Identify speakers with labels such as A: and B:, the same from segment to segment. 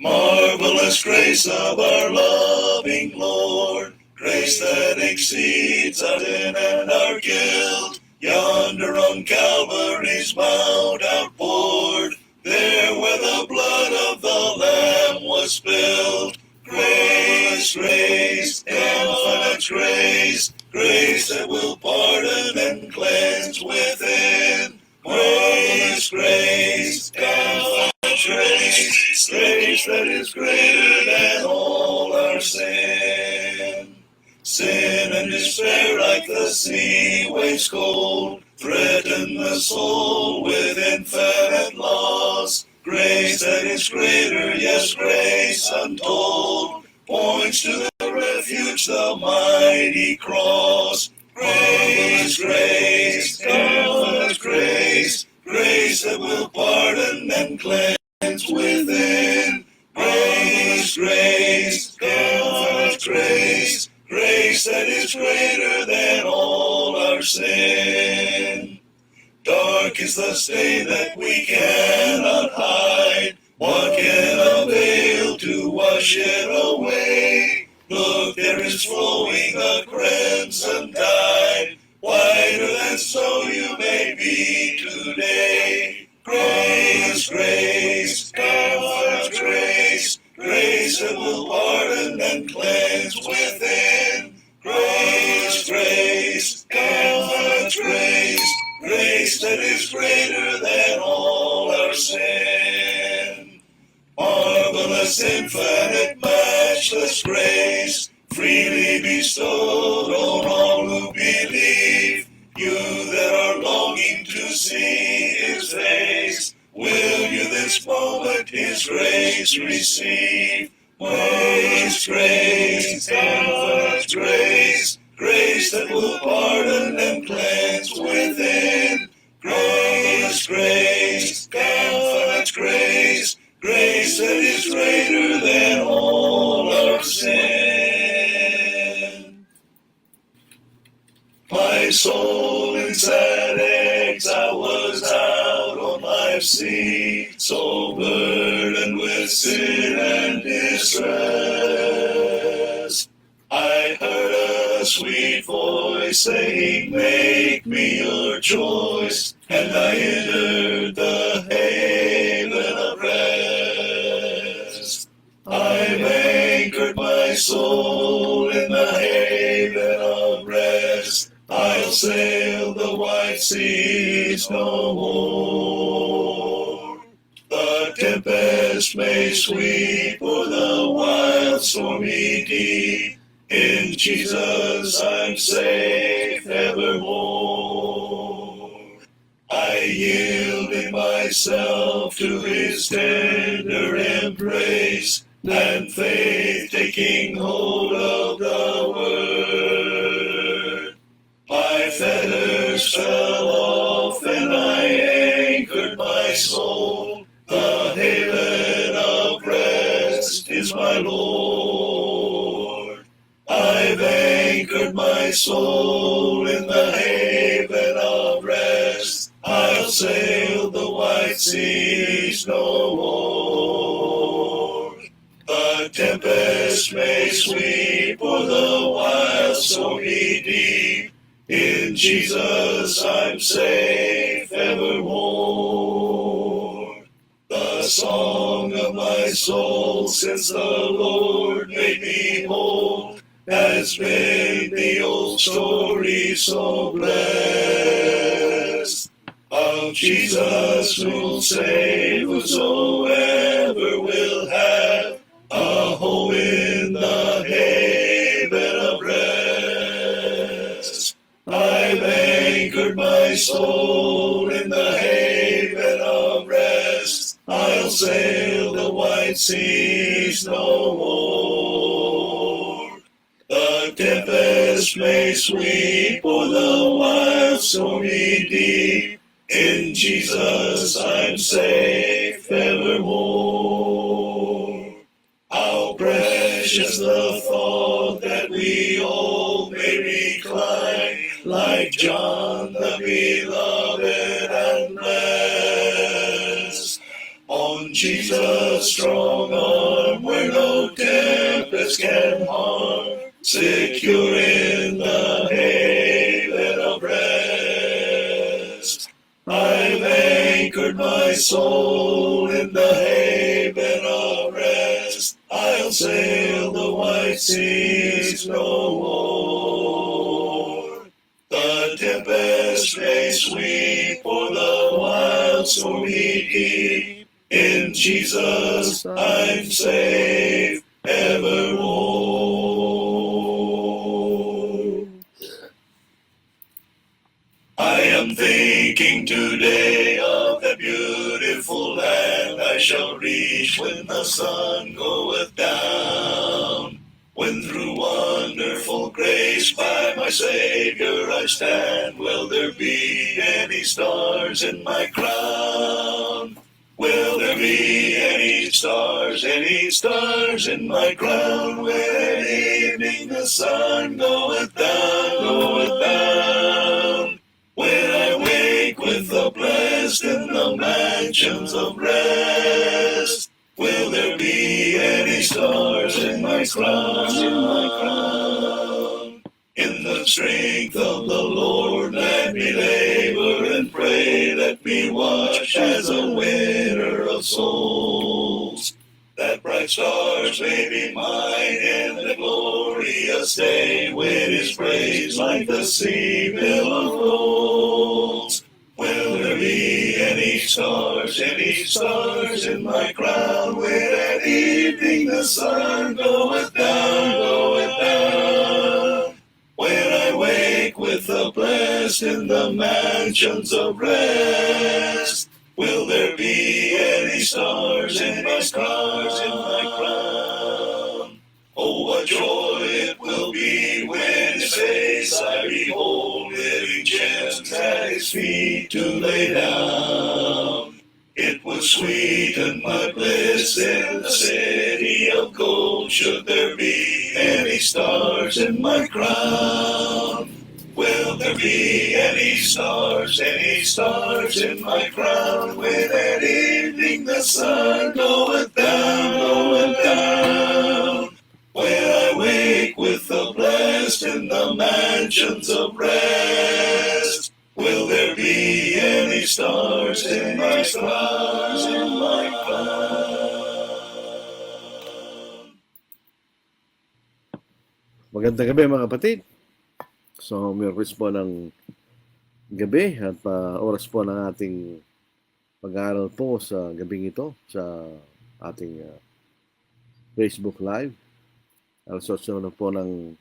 A: Marvelous grace of our loving Lord, grace that exceeds our sin and our guilt, yonder on Calvary's mount outpoured, there where the blood of the Lamb was spilled. Grace, grace, infinite grace, grace that will pardon and cleanse within. Marvelous grace, infinite grace, grace that is greater than all our sin. Sin and despair like the sea waves cold, threaten the soul with infinite loss. Grace that is greater, yes, grace untold, points to the refuge, the mighty cross. Grace, grace, infinite grace, grace that will pardon and cleanse within. Grace, grace, infinite grace, grace that is greater than all our sin. Dark is the stain that we cannot hide. What can avail to wash it away? Look, there is flowing the crimson tide, whiter than snow you may be today. Grace, grace, infinite grace, grace that will pardon and cleanse within. Grace, grace, infinite grace, grace that is greater than all our sin. Marvelous, infinite, matchless grace, freely bestowed on all who believe. You that are longing to see His face, will you this moment His grace receive? Grace, grace, infinite grace, grace that will pardon and cleanse within. Grace, grace, infinite grace, grace that is greater than all our sin. My soul in sad exile was out on life's sea, so burdened with sin and distress. I heard a sweet voice saying, make me your choice, and I entered the haven of rest. I've anchored my soul in the haven of rest. I'll sail the wide seas no more. The tempest may sweep o'er the wild stormy deep, in Jesus I'm safe evermore. I yielded myself to His tender embrace, and faith taking hold of the Word. My fetters fell off and I anchored my soul. The haven of rest is my Lord. I've anchored my soul in the haven of rest. I'll sail the wide seas no more. The tempest may sweep o'er the wild stormy deep, in Jesus I'm safe evermore. The song of my soul since the Lord made me whole has made the old story so blessed. Of Jesus who'll save whosoever will have a home in the haven of rest. I've anchored my soul in the haven of rest. I'll sail the wide seas no more. The tempest may sweep o'er the wild stormy deep, in Jesus I'm safe evermore. How precious the thought that we all may recline, like John the beloved and blessed, on Jesus' strong arm tempest can harm, secure in the haven of rest. I've anchored my soul in the haven of rest. I'll sail the wide seas no more. The tempest may sweep o'er the wild stormy deep. In Jesus I'm safe evermore. I am thinking today of the beautiful land I shall reach when the sun goeth down. When through wonderful grace by my Savior I stand, will there be any stars in my crown? Will there be any stars in my crown? When at evening the sun goeth down, when I wake with the blessed in the mansions of rest, will there be any stars in my crown? In the strength of the Lord let me labor and pray, let me watch as a winner of souls, that bright stars may be mine in the glorious day, when His praise like the sea billow rolls. Will there be any stars in my crown, when at evening the sun goeth down, when I wake with the blessed in the mansions of rest? Will there be any stars in my crown? Oh, what joy it will be when His face I behold, living gems at His feet to lay down. It would sweeten my bliss in the city of gold, should there be any stars in my crown. Will there be any stars in my crown, when at evening the sun goeth down, when I wake with the blessed in the mansions of rest? Will there be any stars in my crown?
B: Magandang gabi mga kapatid. So, Miyerkules po ng gabi at oras po ng ating pag-aaral po sa gabing ito sa ating Facebook Live. Alas 8 na po ng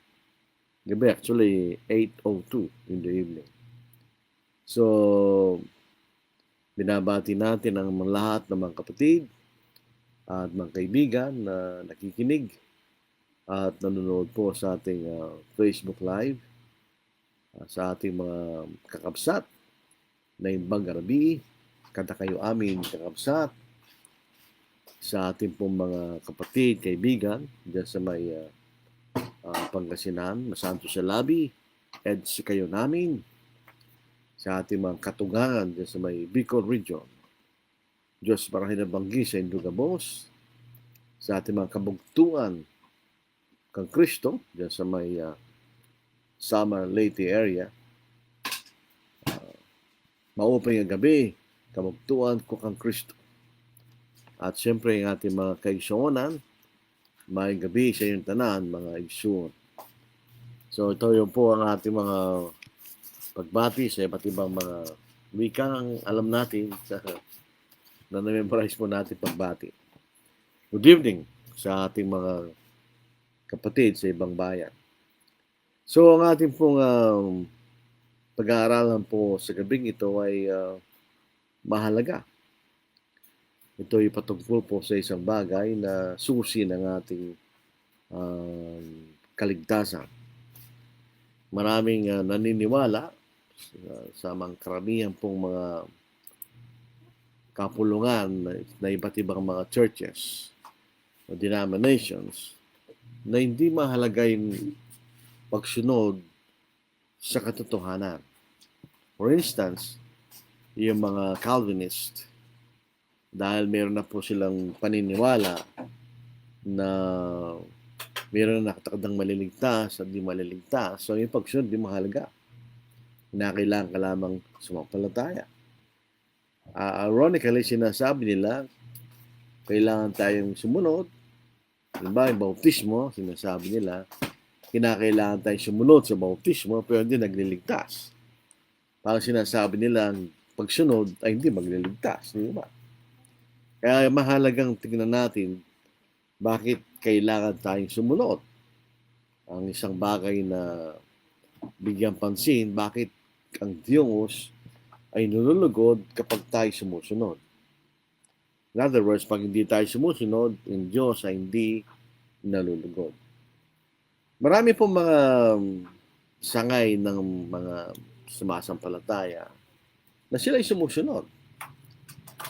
B: gabi, actually 8:02 in the evening. So, binabati natin ang lahat ng mga kapatid at mga kaibigan na nakikinig at nanonood po sa ating Facebook Live, sa ating mga kakabsat na imbang garabi, kada kayo amin kakabsat, sa ating pong mga kapatid, kaibigan dyan sa may Pangasinan, Masanto sa Labi, EDS kayo namin, sa ating mga katugangan dyan sa may Bicol Region, Diyos parahin na banggi sa Indugabos, sa ating mga kabugtuan kang Kristo dyan sa may Samar Leyte area, maupay ang gabi, kabugtuan ko kang Kristo. At siyempre ang ating mga kaigsuonan, may gabi sa iyong tanan, mga igsuon. So ito yung po ang ating mga pagbati sa iba't ibang mga wikang alam natin na na-memorize po natin pagbati. Good evening sa ating mga kapatid sa ibang bayan. So ang ating pong pag-aaralan po sa gabing ito ay mahalaga. Ito ay patungkol po sa isang bagay na susi ng ating kaligtasan. Maraming naniniwala sa mga karamihan pong mga kapulungan na iba't ibang mga churches o denominations na hindi mahalaga yung pagsunod sa katotohanan. For instance, yung mga Calvinist, dahil meron na po silang paniniwala na Meron na nakatakdang maliligtas at di maliligtas. So, yung pagsunod, di mahalaga. Kinakailangan ka lamang sumampalataya. Ironically, sinasabi nila, kailangan tayong sumunod. Diba, yung bautismo, sinasabi nila, kinakailangan tayong sumunod sa bautismo, pero hindi nagliligtas. Parang sinasabi nila, pagsunod ay hindi magliligtas. Di ba? Kaya mahalagang tingnan natin bakit kailangan tayong sumunod. Ang isang bagay na bigyan pansin, bakit ang Diyos ay nululugod kapag tayo sumusunod. In other words, pag hindi tayo sumusunod, yung Diyos ay hindi nalulugod. Marami pong mga sangay ng mga sumasampalataya na sila ay sumusunod.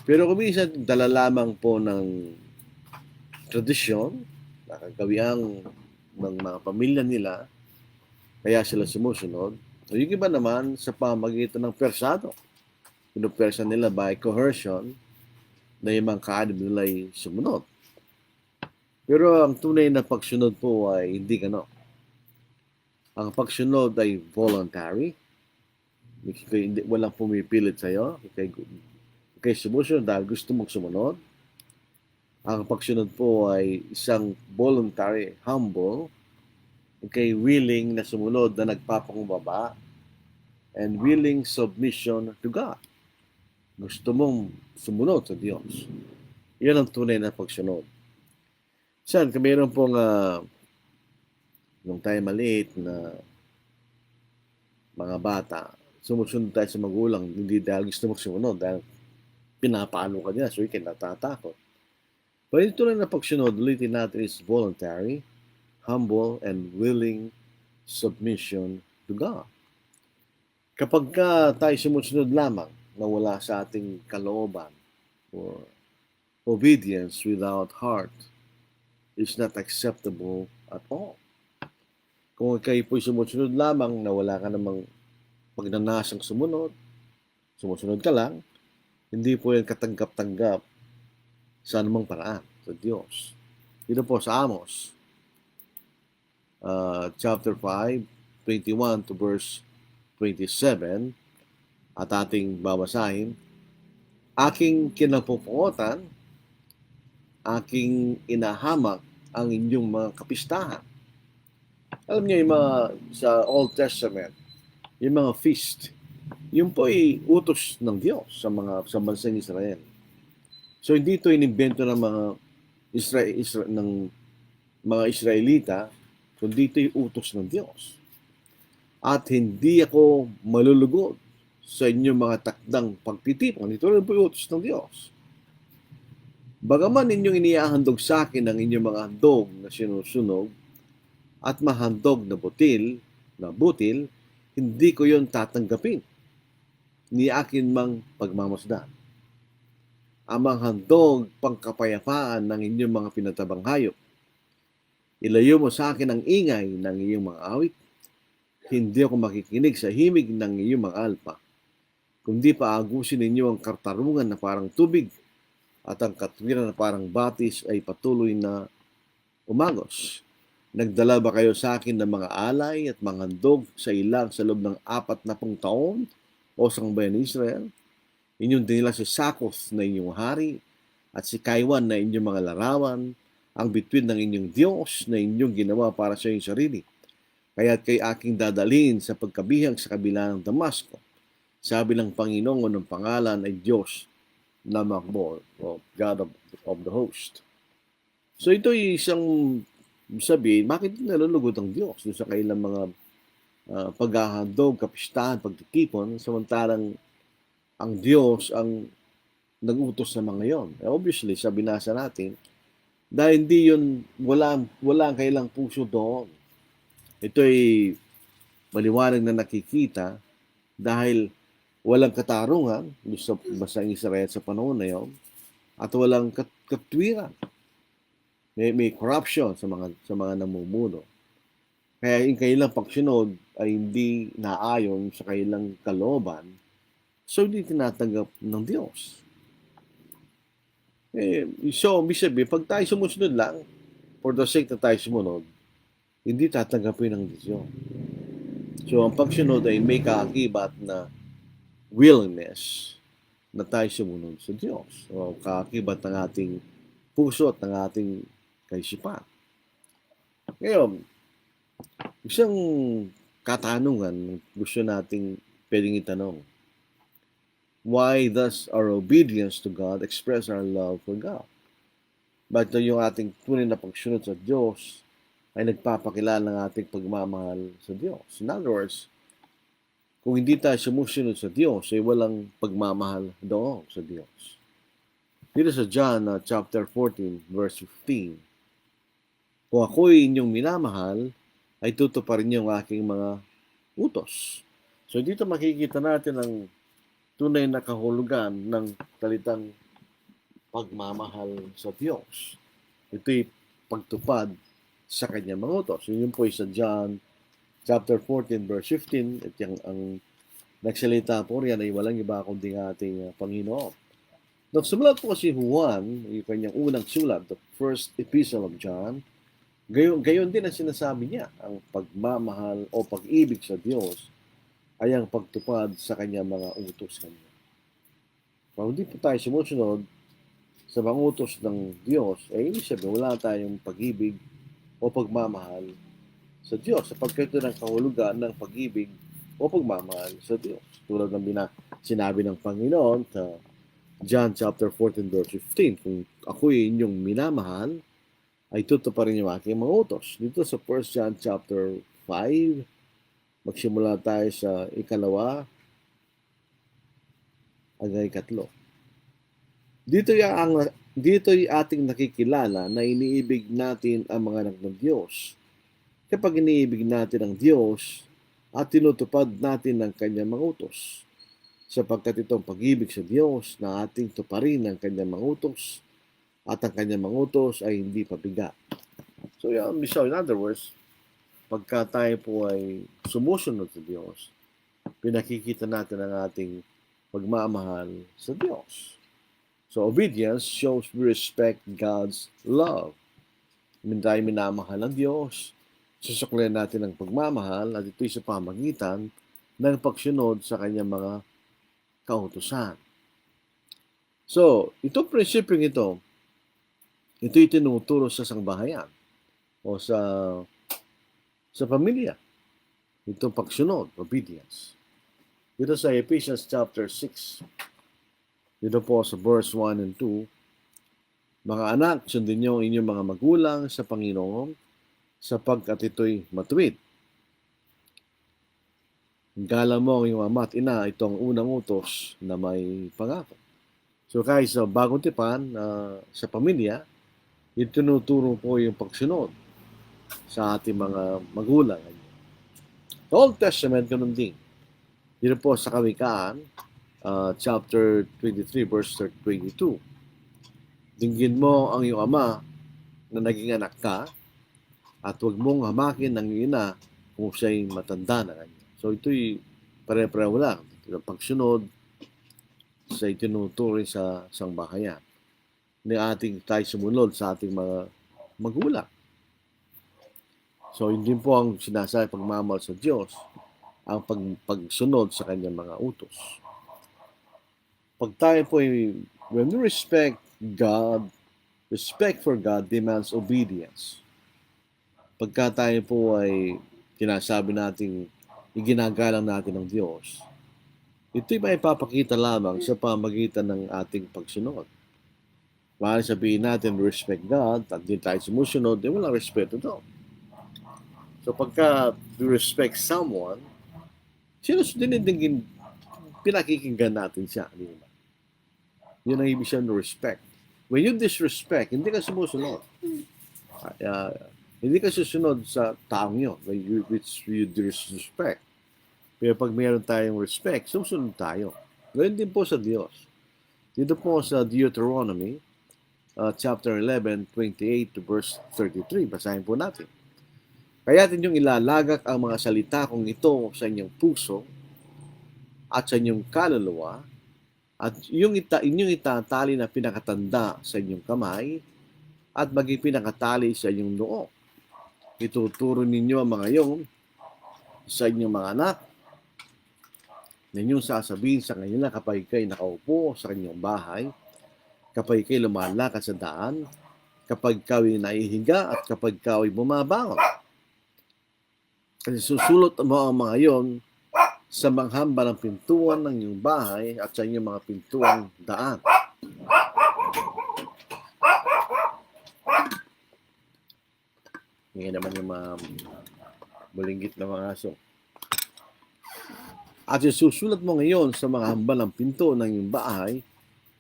B: Pero kung minsan, dala lamang po ng tradisyon, nakagawiang ng mga pamilya nila, kaya sila sumusunod. O yung iba naman sa pamagitan ng persado. Pinupersa nila by coercion na yung mga kaanib nila ay sumunod. Pero ang tunay na pagsunod po ay hindi gano'n. Ang pagsunod ay voluntary. Walang pumipilit sa'yo. Ikay sumusunod dahil gusto mong sumunod. Ang pagsunod po ay isang voluntary, humble, ikay willing na sumunod na nagpapakumbaba, and willing submission to God. Gusto mong sumunod sa Diyos. Yan ang tunay na pagsunod. Saan, kung mayroon pong nung tayo maliit na mga bata, sumusunod tayo sa magulang, hindi dahil gusto mong sumunod, dahil pinapalo ka niya, so ikay natatakot. Pero ito na pagsunod, ulitin natin is voluntary, humble, and willing submission to God. Kapag tayo sumusunod lamang na wala sa ating kalooban or obedience without heart is not acceptable at all. Kung kayo po'y sumusunod lamang na wala ka namang pagnanasang sumusunod ka lang, hindi po yan katanggap-tanggap sa anumang paraan sa Diyos. Dito po sa Amos, chapter 5, 21 to verse 27, at ating babasahin, aking kinapupuotan, aking inahamak ang inyong mga kapistahan. Alam niyo yung mga sa Old Testament, yung mga feast, yun po ay utos ng Diyos sa bansang Israel. So hindi ito inimbento ng mga Israelita, kundi ito ay utos ng Diyos. At hindi ako malulugod sa inyong mga takdang pagtitipon. Ito rin po yung utos ng Diyos. Bagaman inyong inihahandog sa akin ang inyong mga handog na sinusunog at mahandog na butil, hindi ko yon tatanggapin. Ni akin mang pagmamasdan. Amang handog pangkapayapaan ng inyong mga pinatabang hayop. Ilayo mo sa akin ang ingay ng iyong mga awit. Hindi ako makikinig sa himig ng iyong mga alpa. Kundi paagusin ninyo ang kartarungan na parang tubig at ang katwiran na parang batis ay patuloy na umagos. Nagdala ba kayo sa akin ng mga alay at mga handog sa ilang sa loob ng 40 taon o sambayan ni Israel? Inyong dinila si Sakoth na inyong hari at si Kaiwan na inyong mga larawan, ang bituin ng inyong Diyos na inyong ginawa para sa inyong sarili. Kaya't kay aking dadalhin sa pagkabihag sa kabila ng Damasco. Sabi ng Panginoon ng pangalan ay Diyos na makbo, o God of the host. So ito ay isang sabihin, bakit nalulugod ang Diyos sa kailang mga paghahandog, kapistahan, pagtitipon, samantalang ang Diyos ang nag-utos sa mga yon. Obviously, sa binasa natin, dahil hindi yun, walang kailang puso doon. Ito ay maliwanag na nakikita dahil walang katarungan sa bansang Israel sa panahon na yon at walang katwiran. May corruption sa mga namumuno. Kaya yung kailang pagsunod ay hindi naayon sa kailang kalooban, so hindi tinatanggap ng Diyos. So, ibig sabihin, pag tayo sumusunod lang, for the sake na tayo sumunod, hindi tatanggapin ng desisyon. So, ang pagsunod ay may kaakibat na willingness na tayo sumunod sa Diyos. O kaakibat ng ating puso at ng ating kaisipan. Ngayon, isang katanungan gusto nating pwedeng itanong. Why does our obedience to God express our love for God? Bakit yung ating tunay na pagsunod sa Diyos ay nagpapakilala ng ating pagmamahal sa Diyos? In other words, kung hindi tayo sumusunod sa Diyos, ay walang pagmamahal doon sa Diyos. Dito sa John chapter 14, verse 15, kung ako'y inyong minamahal, ay tutuparin niyo ang aking mga utos. So dito makikita natin ang tunay na kahulugan ng talitang pagmamahal sa Diyos. Ito'y pagtupad sa kanyang mga utos. Yun po sa John chapter 14 verse 15 at yung ang nagsalita po riyan ay walang iba kundi ating Panginoon. Nagsulat po si Juan, yung kanyang unang sulat, the first epistle of John, gayon din ang sinasabi niya, ang pagmamahal o pag-ibig sa Diyos ay ang pagtupad sa kanyang mga utos kanya. Kung hindi po tayo sumusunod sa mga utos ng Diyos, ay ibig sabihin wala tayong pag-ibig o pagmamahal sa Diyos, sapagkat ito ng kahulugan ng pag-ibig o pagmamahal sa Diyos. Tulad ng sinabi ng Panginoon sa John chapter 14 verse 15, kung ako'y inyong minamahal, ay tutuparin niyo aking mga utos. Dito sa 1 John chapter 5, magsimula tayo sa 2 hanggang 3. Dito'y ating nakikilala na iniibig natin ang mga anak ng Diyos. Kapag iniibig natin ang Diyos at tinutupad natin ang kanyang mga utos, sapagkat itong pag-ibig sa Diyos na ating tuparin ang kanyang mga utos at ang kanyang mga utos ay hindi pabigat. So, in other words, pagka tayo po ay sumusunod sa Diyos, pinakikita natin ang ating pagmamahal sa Diyos. So, obedience shows we respect God's love. Tayo minamahal ng Diyos, susuklian natin ang pagmamahal at ito'y sa pamagitan ng pagsunod sa kanyang mga kautusan. So, itong prinsipyong ito'y tinuturo sa sangbahayan o sa pamilya. Itong pagsunod, obedience. Dito sa Ephesians chapter 6, dito po sa verse 1 and 2, mga anak, sundin niyo ang inyong mga magulang sa Panginoon sapagkat ito'y matuwid. Galang mo ang iyong ama at ina, ito ang unang utos na may pangako. So kahit sa bagong tipan, sa pamilya, itinuturo po yung pagsunod sa ating mga magulang. The Old Testament, ganun din. Dito po sa Kawikaan, chapter 23, verse 22. Dinggin mo ang iyong ama na naging anak ka at huwag mong hamakin ang iyong ina kung siya'y matanda na kanya. So ito'y pare-pareho lang. Pagsunod sa itinuturing sa sangbahayan. Ni ating tayo sumunod sa ating mga magulang. So hindi po ang sinasabi pagmamahal sa Diyos ang pagsunod sa kanyang mga utos. Pag tayo po when we respect God, respect for God demands obedience. Pagka tayo po ay sinasabi natin, iginagalang natin ng Diyos, ito'y may papakita lamang sa pamagitan ng ating pagsunod. Mahal sabihin natin, respect God, at di tayo sumusunod, di walang respeto doon. So pagka we respect someone, pinakikinggan natin siya. Di ba? Yun ang ibig sabihin ng respect. When you disrespect, hindi ka sumusunod. Hindi ka susunod sa taong yun, which you disrespect. Pero pag mayroon tayong respect, susunod tayo. Ganoon din po sa Diyos. Dito po sa Deuteronomy, chapter 11, 28 to verse 33. Basahin po natin. Kaya't inyong ilalagak ang mga salita kong ito sa inyong puso at sa inyong kaluluwa at inyong itatali na pinakatanda sa inyong kamay at maging pinakatali sa inyong noo. ituturo ninyo ang mga iyon sa inyong mga anak, ninyong sasabihin sa kanila kapag kayo nakaupo sa kanyang bahay, kapag kayo lumalakad sa daan, kapag kayo naihiga at kapag kayo bumabangon. Kasi susulot mo ang mga iyon sa manghamba ng pintuan ng iyong bahay at sa inyong mga pintuang daan. Ngayon naman yung mga bulinggit na mga aso. At susulat mo ngayon sa mga hambal ng pinto ng iyong bahay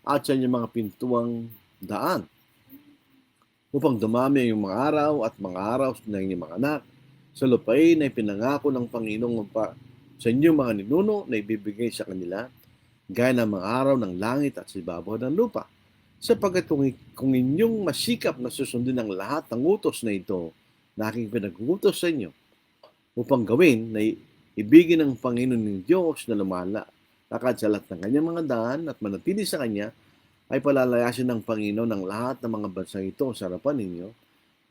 B: at sa inyong mga pintuang daan upang dumami yung mga araw at mga araw ng inyong mga anak sa lupain na ipinangako ng Panginoong sa inyong mga ninuno na ibibigay sa kanila gaya ng mga araw ng langit at sa ibabaw ng lupa. Sapagkat kung inyong masikap na susundin ang lahat ng utos na ito na aking pinag-utos sa inyo upang gawin na ibigin ng Panginoon ng Diyos na lumalakad sa lahat ng kanyang mga daan at manatili sa kanya, ay palalayasin ng Panginoon ng lahat ng mga bansang ito sa harapan ninyo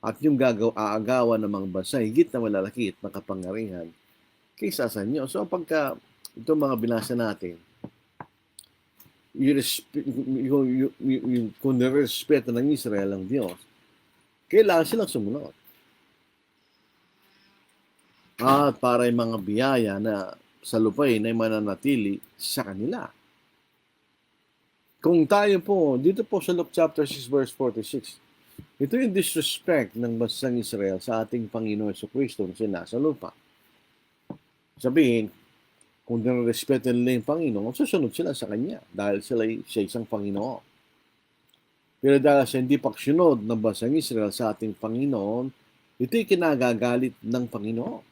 B: at yung aagawan ng mga bansa higit na malalaki at makapangyarihan kaysa sa inyo. So pagka itong mga binasa natin, kung nirespeto ng Israel ang Diyos, kailangan silang sumunod. At para yung mga biyaya na sa lupain ay mananatili sa kanila. Kung tayo po, dito po sa Luke chapter 6 verse 46, ito yung disrespect ng bansang Israel sa ating Panginoon Jesucristo na sinasa lupa. Sabihin, kung nirespeto nila yung Panginoon, susunod sila sa Kanya dahil siya isang Panginoon. Pero dahil sa hindi pagsunod ng bansang Israel sa ating Panginoon, ito'y kinagagalit ng Panginoon.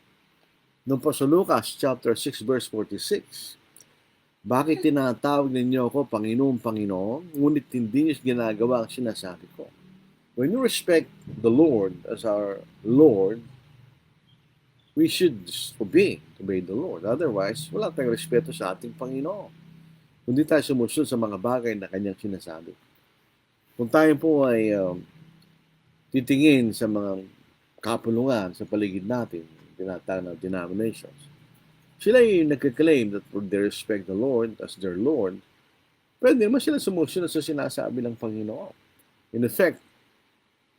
B: Nung po sa Lucas chapter 6 verse 46, bakit tinatawag ninyo ako Panginoon, Panginoon, ngunit hindi niyo ginagawa ang sinasabi ko? When you respect the Lord as our Lord, we should obey the Lord. Otherwise, wala tayong respeto sa ating Panginoon. Kundi tayo sumusunod sa mga bagay na kanyang sinasabi. Kung tayo po ay titingin sa mga kapulungan sa paligid natin, tinatawag na denominations, sila yung nagka-claim that they respect the Lord as their Lord, pwede naman sila sumusunod sa sinasabi ng Panginoon. In effect,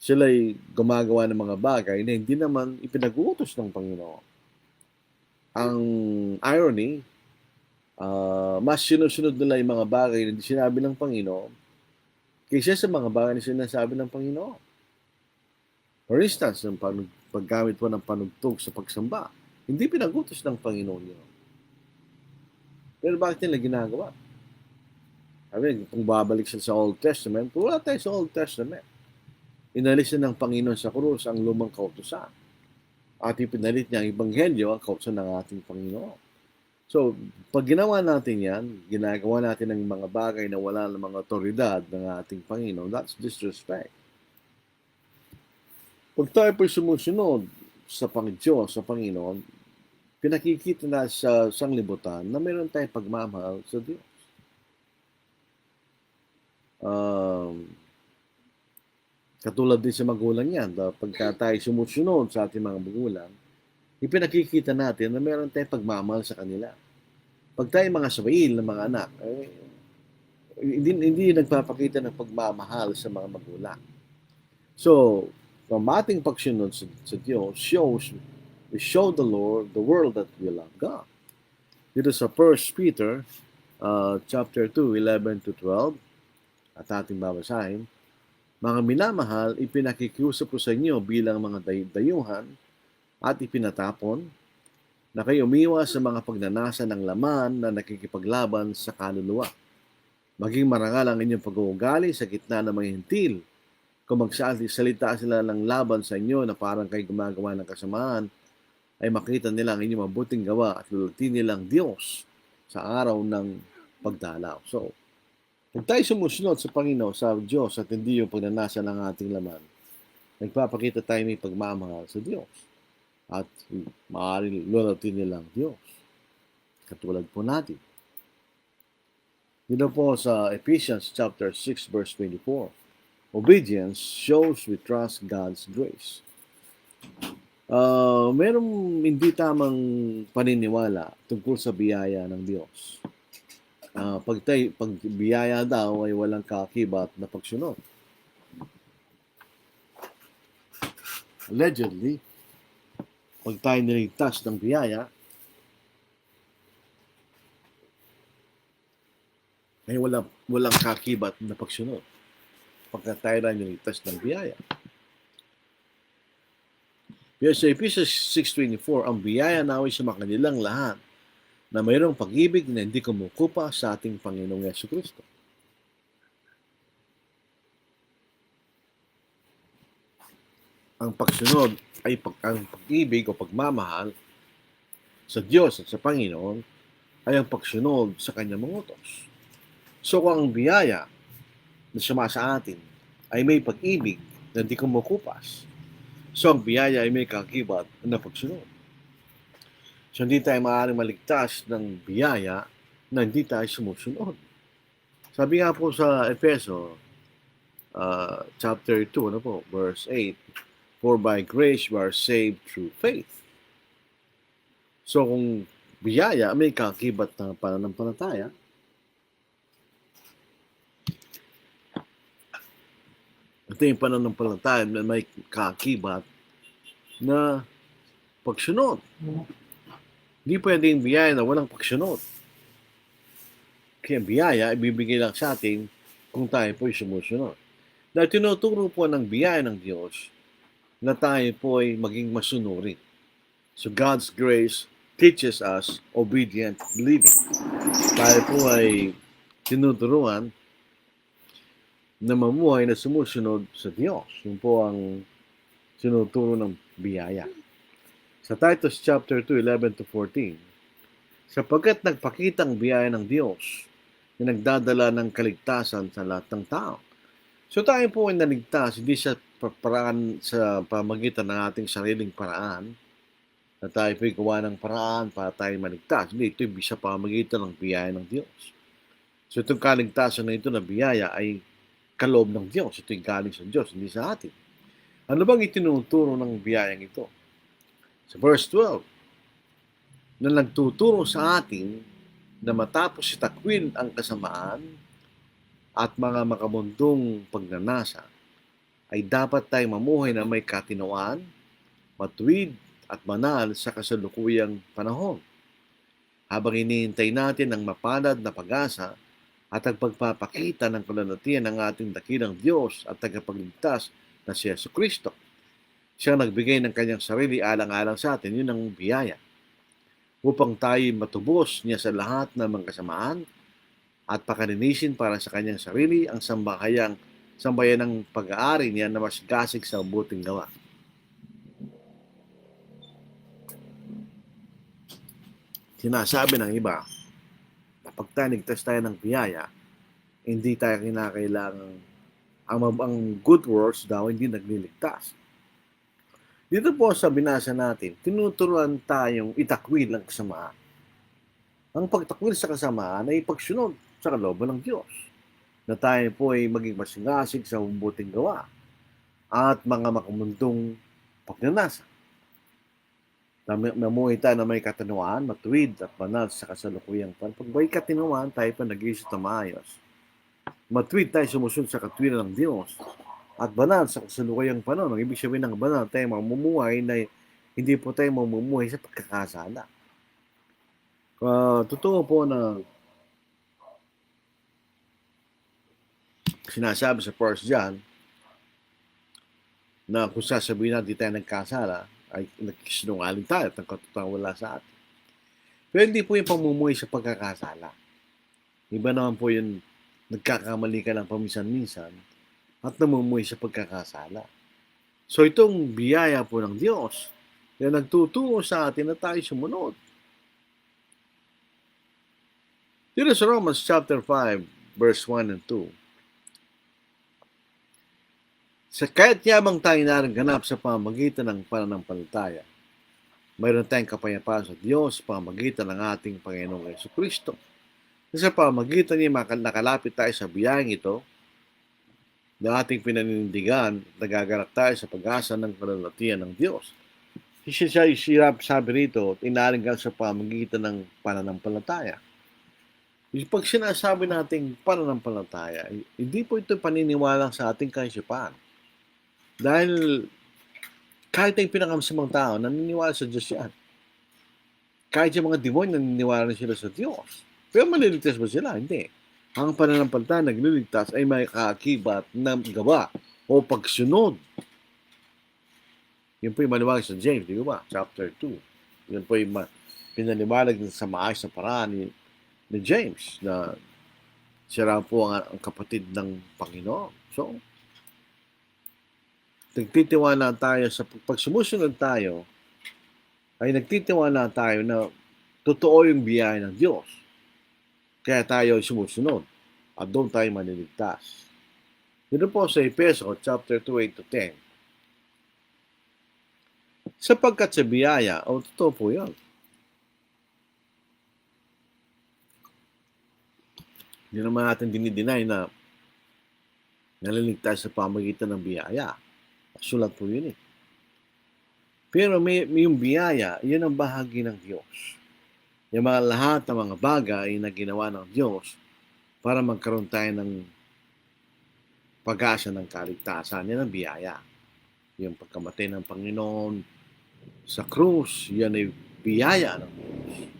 B: sila ay gumagawa ng mga bagay na hindi naman ipinag-uutos ng Panginoon. Ang irony, mas sinusunod nila yung mga bagay na sinabi ng Panginoon kaysa sa mga bagay na sinasabi ng Panginoon. For instance, yung paggamit po ng panugtog sa pagsamba, hindi pinag-utos ng Panginoon yun. Pero bakit nila ginagawa? Sabi, kung babalik sila sa Old Testament, wala tayo sa Old Testament. Inalis na ng Panginoon sa krus ang lumang kautusan. At ipinalit niya ang Ebanghelyo, ang kautusan ng ating Panginoon. So, pag ginawa natin yan, ginagawa natin ng mga bagay na wala ng mga otoridad ng ating Panginoon, that's disrespect. Pag tayo po'y sumusunod sa Diyos, sa Panginoon, pinakikita na sa sanglibutan na meron tayong pagmamahal sa Diyos. Katulad din sa magulang yan, pagka tayo sumusunod sa ating mga magulang, ipinakikita natin na meron tayong pagmamahal sa kanila. Pag tayo mga sabail na mga anak, hindi nagpapakita ng pagmamahal sa mga magulang. So, ang ating pagsunod sa Diyos we show the world that we love God. Dito sa 1 Peter chapter 2, 11 to 12, at ating babasahin, mga minamahal, ipinakikiusap ko sa inyo bilang mga dayuhan at ipinatapon na kayo umiwas sa mga pagnanasa ng laman na nakikipaglaban sa kaluluwa. Maging marangal ang inyong pag-uugali sa gitna ng mga hintil. Kung magsalita sila ng laban sa inyo na parang kayo gumagawa ng kasamaan, ay makita nila ang inyong mabuting gawa at lulutin nilang Diyos sa araw ng pagdalaw. So, kung tayo sumusunod sa Panginoon, sa Diyos, at hindi yung pagnanasa ng ating laman, nagpapakita tayo may pagmamahal sa Diyos. At maaaring lulutin nilang Diyos. Katulad po natin. Dito po sa Ephesians chapter 6 verse 24. Obedience shows we trust God's grace. Merong hindi tamang paniniwala tungkol sa biyaya ng Diyos. Pag biyaya daw ay walang kaakibat na pagsunod. Allegedly, pag tayo niligtas ng biyaya, ay walang kaakibat na pagsunod. Pagka tayo na niligtas ng biyaya. Pero sa Ephesians 6:24, ang biyaya naway sa makanilang lahat na mayroong pag-ibig na hindi kumukupa sa ating Panginoong Yesukristo. Ang pagsunod ay ang pag-ibig o pagmamahal sa Diyos at sa Panginoon ay ang pagsunod sa Kanyang mga utos. So kung ang biyaya na suma sa atin ay may pag-ibig na hindi kumukupas, so ang biyaya ay may kaakibat na pagsunod. So hindi tayo maaaring maligtas ng biyaya na hindi tayo sumusunod. Sabi nga po sa Efeso, chapter 2, verse 8, for by grace we are saved through faith. So kung biyaya, may kaakibat na pananampalataya, ito yung pananampalataya na may kaakibat na pagsunod. Hindi pwedeng biyaya na walang pagsunod. Kaya biyaya, ibibigay lang sa atin kung tayo po'y sumusunod. Dahil tinuturo po ng biyaya ng Diyos na tayo po'y maging masunurin. So God's grace teaches us obedient living. Tayo po ay tinuturuan na mamuhay na sumusunod sa Diyos. Yun po ang sinuturo ng biyaya. Sa Titus chapter 2, 11-14, sapagkat nagpakitang biyaya ng Diyos na nagdadala ng kaligtasan sa lahat ng tao. So tayo po ay naligtas, hindi sa paraan sa pamagitan ng ating sariling paraan, na tayo po'y gawa ng paraan para tayo maligtas. Hindi, ito yung sa pamagitan ng biyaya ng Diyos. So itong kaligtasan na ito na biyaya ay kaloob ng Diyos. Ito yung galing sa Diyos, hindi sa atin. Ano bang itinuturo ng biyayang ito? Sa verse 12, na nagtuturo sa atin na matapos itakwil ang kasamaan at mga makamundong pagnanasa, ay dapat tayong mamuhay na may katinawaan, matuwid at banal sa kasalukuyang panahon. Habang hinihintay natin ang mapalad na pag-asa at ang pagpapakita ng kalalatian ng ating dakilang Diyos at tagapagligtas na si Jesucristo. Siya nagbigay ng kanyang sarili alang-alang sa atin, yun ang biyaya. Upang tayo matubos niya sa lahat ng mga kasamaan at pakalinisin para sa kanyang sarili ang sambayan ng pag-aari niya na mas gasig sa mabuting gawa. Sinasabi ng iba, kapag tayo nigtas tayo ng biyaya, hindi tayo kinakailangan, ang good works daw hindi nagliligtas. Dito po sa binasa natin, tinuturuan tayong itakwil ang kasamaan. Ang pagtakwil sa kasamaan ay pagsunod sa kalooban ng Diyos, na tayo po ay maging masingasig sa mabuting gawa at mga makamundong pagnanasa. Mamuhay tayo na may katinawaan, matuwid at banal sa kasalukuyang panahon. Pag may katinawaan, tayo pa nag-iisip na maayos. Matuwid tayo sumusunod sa katwiran ng Diyos at banal sa kasalukuyang panahon. Ang ibig sabihin ng banal, tayo mamumuhay na hindi po tayo mamumuhay sa pagkakasala. Totoo po na sinasabi sa 1 John na kung sasabihin natin tayo nagkasala, ay nagkisinungaling tayo at nagkatotohanan wala sa atin. Pero hindi po yung pamumuhay sa pagkakasala. Iba naman po yung nagkakamali ka lang paminsan-minsan at namumuhay sa pagkakasala. So itong biyaya po ng Diyos na nagtuturo sa atin na tayo sumunod. Dito sa Romans chapter 5, verse 1 and 2. Sa kahit yamang tayo naraganap sa pamagitan ng pananampalataya, mayroon tayong kapayapaan sa Diyos sa pamagitan ng ating Panginoong Jesucristo. Sa pamagitan niya, nakalapit tayo sa biyayang ito na ating pinanindigan, nagaganap tayo sa pag-asa ng kalalatian ng Diyos. Sabi rito, tinaring ka sa pamamagitan ng pananampalataya. Pag sinasabi nating pananampalataya, hindi po ito paniniwala sa ating kaisipan. Dahil kahit ang pinakamasamang tao, naniniwala sa Diyos yan. Kahit yung mga demonyo, naniniwala na sila sa Diyos. Pero maliligtas ba sila? Hindi. Ang pananampalataya nagliligtas ay may kaakibat ng gawa o pagsunod. Yun po yung maliwanag sa James, di ba? Chapter 2. Yun po yung pinaliwanag sa maayos na paraan ni James na siya raw po ang kapatid ng Panginoon. So, nagtitiwala tayo pag sumusunod tayo, ay nagtitiwala tayo na totoo yung biyaya ng Diyos. Kaya tayo ay sumusunod at doon tayo maniligtas. Dito po sa Efeso, chapter 2, 8-10. Sapagkat sa biyaya, totoo po yun. Hindi naman natin dinideny na naliligtas sa pamagitan ng biyaya. Sulat po yun eh. Pero may yung biyaya, yun ang bahagi ng Diyos. Yung mga lahat ng mga bagay na ginawa ng Diyos para magkaroon tayo ng pag-asa ng kaligtasan. Yan ang biyaya. Yung pagkamatay ng Panginoon sa krus, yan ay biyaya ng Diyos.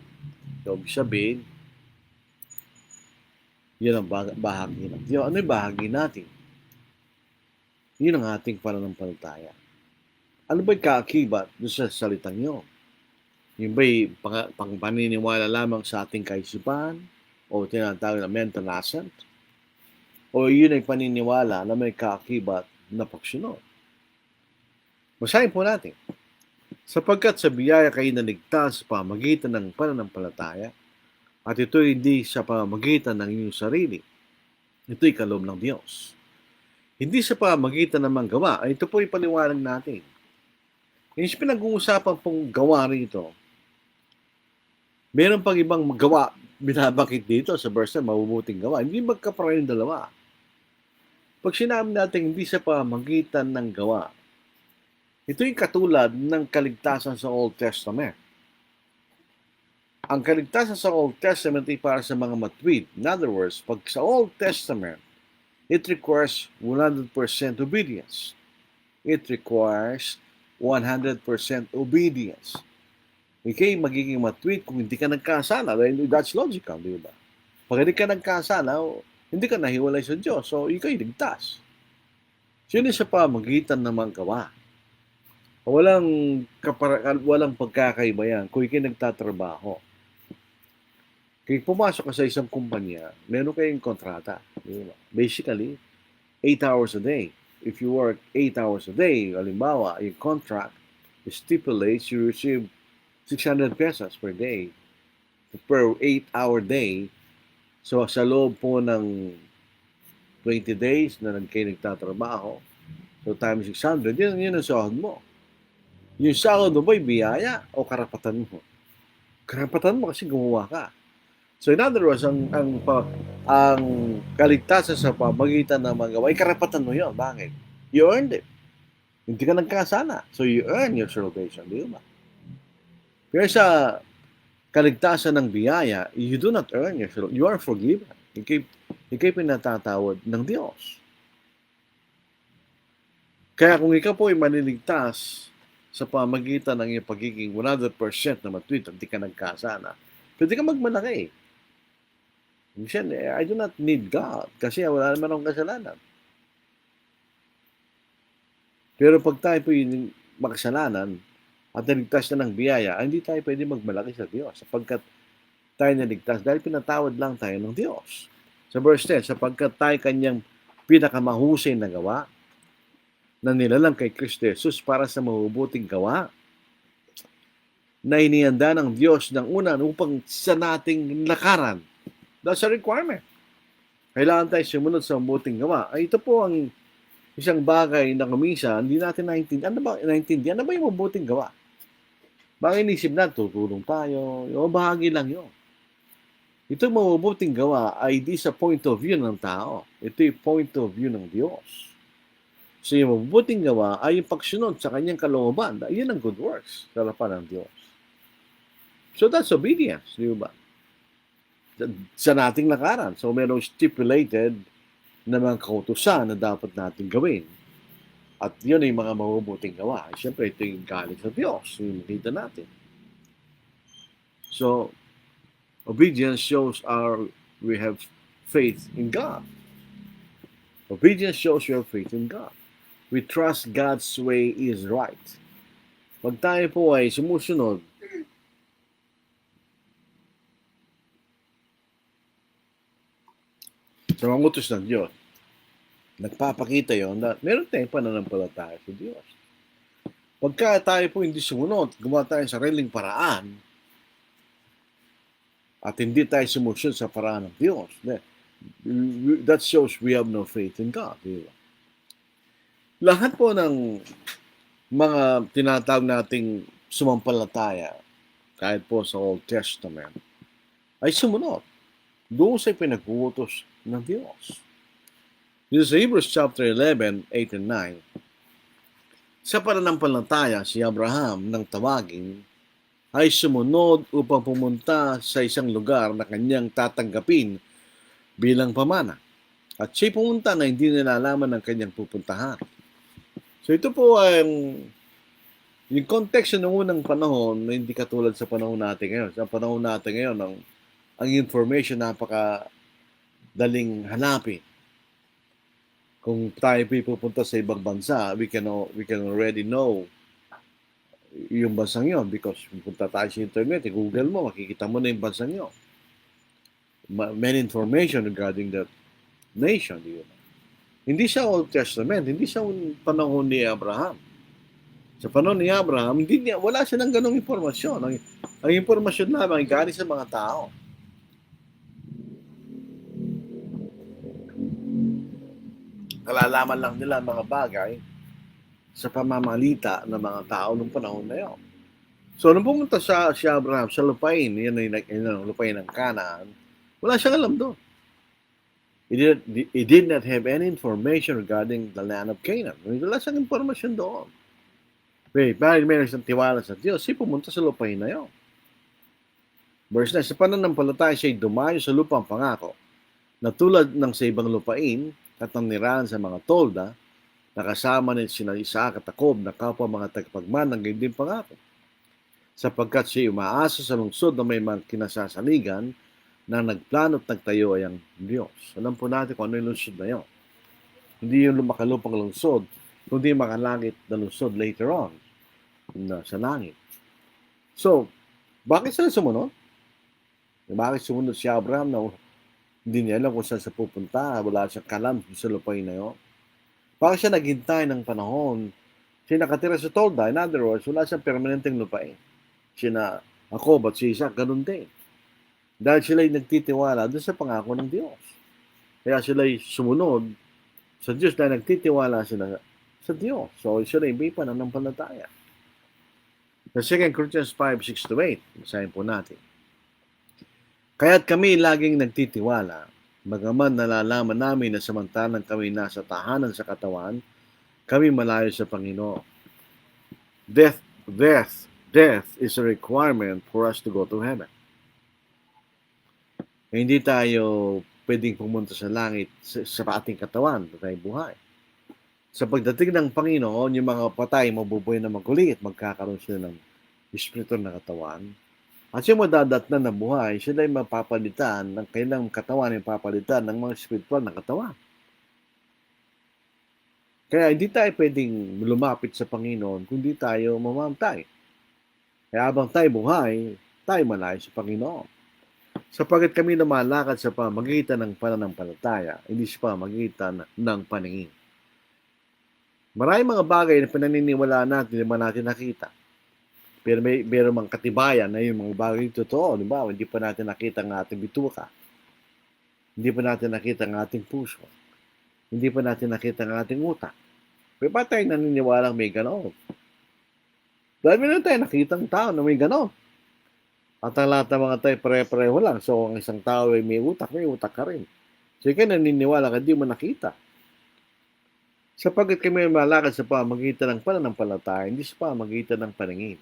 B: So, sabihin, yan ang bahagi ng Diyos. Ano yung bahagi natin? Yun ang ating pananampalataya. Ano ba'y kaakibat doon sa salitang yun? Yung ba'y paniniwala lamang sa ating kaisipan o tinatawag na mental assent? O yun ay paniniwala na may kaakibat na pagsunod? Basahin po natin. Sapagkat sa biyaya kayo naligtas sa pamagitan ng pananampalataya at ito hindi sa pamagitan ng inyong sarili. Ito'y kaloob ng Diyos. Hindi sa pamagitan ng mga gawa. Ito po ipaliwanag natin. Yung pinag-uusapan pong gawa rito, meron pang ibang gawa binabakit dito sa verse na mabubuting gawa. Hindi magkapareho yung dalawa. Pag sinabi natin hindi sa pamagitan ng gawa, ito yung katulad ng kaligtasan sa Old Testament. Ang kaligtasan sa Old Testament ay para sa mga matuwid. In other words, pag sa Old Testament, it requires 100% obedience. It requires 100% obedience. Okay, magiging matuwid kung hindi ka nagkasala. That's logical, di ba? Pag hindi ka nagkasala, hindi ka nahiwalay sa Diyos. So, ikaw'y ligtas. So, yun sa pamagitan ng mga gawa. Walang pagkakaiba yan kung ikaw'y nagtatrabaho. Kaya pumasok ka sa isang kumpanya, meron kayong kontrata. Di ba? Basically, 8 hours a day. If you work 8 hours a day, halimbawa, yung contract stipulates you receive 600 pesos per day per 8-hour day. So, sa loob po ng 20 days na kayo nagtatrabaho, so times 600, yun ang sahod mo. Yung sahod mo ba'y biyaya o karapatan mo? Karapatan mo kasi gumawa ka. So, in other words, ang kaligtasan sa pamagitan ng mga gawa, ay karapatan mo yun. Bakit? You earned it. Hindi ka nagkasala. So, you earn your salvation. Di ba? Pero sa kaligtasan ng biyaya, you do not earn your salvation. You are forgiven. Ika'y pinatatawad ng Diyos. Kaya kung ikaw po ay maniligtas sa pamagitan ng iyong pagiging 100% na matuwid at di ka nagkasala, pwede ka magmalaki. I do not need God kasi wala naman akong kasalanan. Pero pag tayo po yung makasalanan at naligtas na ng biyaya, hindi tayo pwede magmalaki sa Diyos sapagkat tayo naligtas dahil pinatawad lang tayo ng Diyos. Sa verse 10, sapagkat tayo kanyang pinakamahusay na gawa na nilalang kay Kristo Jesus para sa mabubuting gawa na inihanda ng Diyos ng una upang sa nating lakaran. That's a requirement. Kailangan tayo sumunod sa mabuting gawa. Ito po ang isang bagay na kumisa, hindi natin naintindihan. Ano ba yung mabuting gawa? Baka inisip na, tutulong tayo. Bahagi lang yun. Ito mabubuting gawa ay di sa point of view ng tao. Ito yung point of view ng Diyos. sa iyong mabubuting gawa ay yung pagsunod sa kanyang kalooban. Iyan ang good works sa harapan ng Diyos. So that's obedience, di ba? Sa nating lakaran. So merong stipulated na mga kautusan na dapat natin gawin. At yun ay mga mabubuting gawa. Siyempre, ito yung galing sa Diyos. Yung makita natin. So, obedience shows we have faith in God. Obedience shows we have faith in God. We trust God's way is right. Pag tayo po ay sumusunod sa mga utos ng Diyos, nagpapakita yon na meron tayong pananampalataya sa Diyos. Pagka tayo po hindi sumunod, gumawa tayo ng sariling paraan, at hindi tayo sumusunod sa paraan ng Diyos, that shows we have no faith in God. Diba? Lahat po ng mga tinatawag nating sumampalataya, kahit po sa Old Testament, ay sumunod doon sa pinag-uutos ng Diyos. Dito sa Hebrews chapter 11, 8 and 9, sa pananampalataya si Abraham nang tawagin ay sumunod upang pumunta sa isang lugar na kanyang tatanggapin bilang pamana. At siya pumunta na hindi nilalaman ng kanyang pupuntahan. So ito po ay yung context ng unang panahon na hindi katulad sa panahon natin ngayon. Sa panahon natin ngayon, ang information napakadaling hanapin. Kung tayo pupunta sa ibang bansa, we can already know yung bansang yon because punta tayo sa internet, Google mo, makikita mo na yung bansang yon. Many information regarding that nation. Hindi siya Old Testament, hindi siya panahon ni Abraham. Sa panahon ni Abraham, wala siya ng ganong impormasyon. Ang impormasyon lamang galing sa mga tao. Nalalaman lang nila mga bagay sa pamamalita ng mga tao ng panahon na yun. So, nung pumunta si Abraham sa lupain, yan ang lupain ng Canaan, wala siyang alam doon. He did not have any information regarding the land of Canaan. Wala siyang informasyon doon. Dahil meron siyang tiwala sa Diyos, siya pumunta sa lupain na yun. Verse 9, sa pananampalataya siya'y dumayo sa lupang pangako, na tulad ng sa ibang lupain, at ang nirahan sa mga tolda, nakasama ni sina Isaac at Jacob na kapwa mga tagapagman ng gayon din pangako. Sapagkat siya umaasa sa lungsod na may mga kinasasaligan na nagplano at nagtayo ay ang Diyos. Alam po natin kung ano yung lungsod na yun. Hindi yung makalupang lungsod, kundi makalangit na lungsod later on sa langit. So, bakit sila sumunod? Bakit sumunod si Abraham na hindi niya alam kung saan sa pupunta, wala siyang kalam sa lupain na yun? Bakit siya naghintay ng panahon? Siya nakatira sa tolda. In other words, wala siyang permanenteng lupain. Sina Jacob at si Isaac, ganun din. Dahil sila'y nagtitiwala doon sa pangako ng Diyos. Kaya sila'y sumunod sa Diyos dahil nagtitiwala sila sa Diyos. So, sila'y may pananampalataya. Sa 2 Corinthians 5, 6-8, basahin po natin. Kaya't kami laging nagtitiwala, bagaman nalalaman namin na samantalang kami nasa tahanan sa katawan, kami malayo sa Panginoon. Death is a requirement for us to go to heaven. Hindi tayo pwedeng pumunta sa langit sa ating katawan, tayo buhay. Sa pagdating ng Panginoon, yung mga patay mabubuhay na maguli at magkakaroon sila ng espiritu na katawan. At yung madadatnan na buhay, sila ay mapapalitan ng kailang katawan ay mapapalitan ng mga spiritual na katawan. Kaya hindi tayo pwedeng lumapit sa Panginoon kung di tayo mamamatay. Kaya habang tayo buhay, tayo malayo sa Panginoon. Sapagkat kami lumalakad sa pamagitan ng pananampalataya, hindi sa pamagitan ng paningin. Maraming mga bagay na pinaniniwalaan natin, hindi man natin nakita. Pero meron mang katibayan na yung mga bagay totoo. Diba? Hindi pa natin nakita ang ating bituka. Hindi pa natin nakita ang ating puso. Hindi pa natin nakita ang ating utak. Pero ba tayo naniniwalang may gano'n? Dahil meron tayo nakitang tao na may gano'n. At ang lahat ng mga tayo pare-pareho lang. So, ang isang tao ay may utak ka rin. So, ikaw naniniwala ka, di mo nakita. Sapagkat kami ay malakad sa pamamagitan ng pananampalataya, hindi sa pamamagitan ng paningin.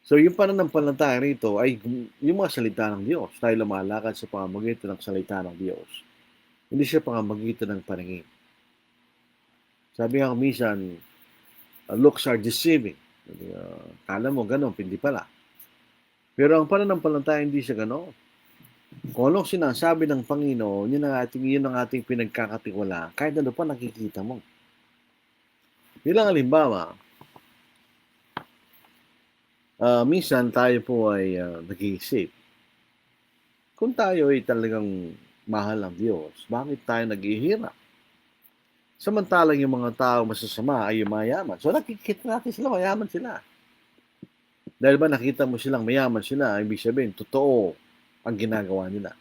B: So, yung pananampalataya rito ay yung mga salita ng Diyos. Tayo lumalakad sa pamamagitan ng salita ng Diyos. Hindi sa pamamagitan ng paningin. Sabi nga minsan, looks are deceiving. Kala mo gano'n, hindi pala. Pero ang pananampalataya hindi siya gano'n. Kung anong sinasabi ng Panginoon, yun ang ating pinagkakatiwala, kahit ano pa nakikita mo. Bilang halimbawa, minsan tayo po ay nag-iisip. Kung tayo ay talagang mahal ng Diyos, bakit tayo naghihirap? Samantalang yung mga tao masasama ay mayaman. So nakikita natin sila, mayaman sila. Dahil ba nakita mo silang mayaman sila, ibig sabihin, totoo ang ginagawa nila.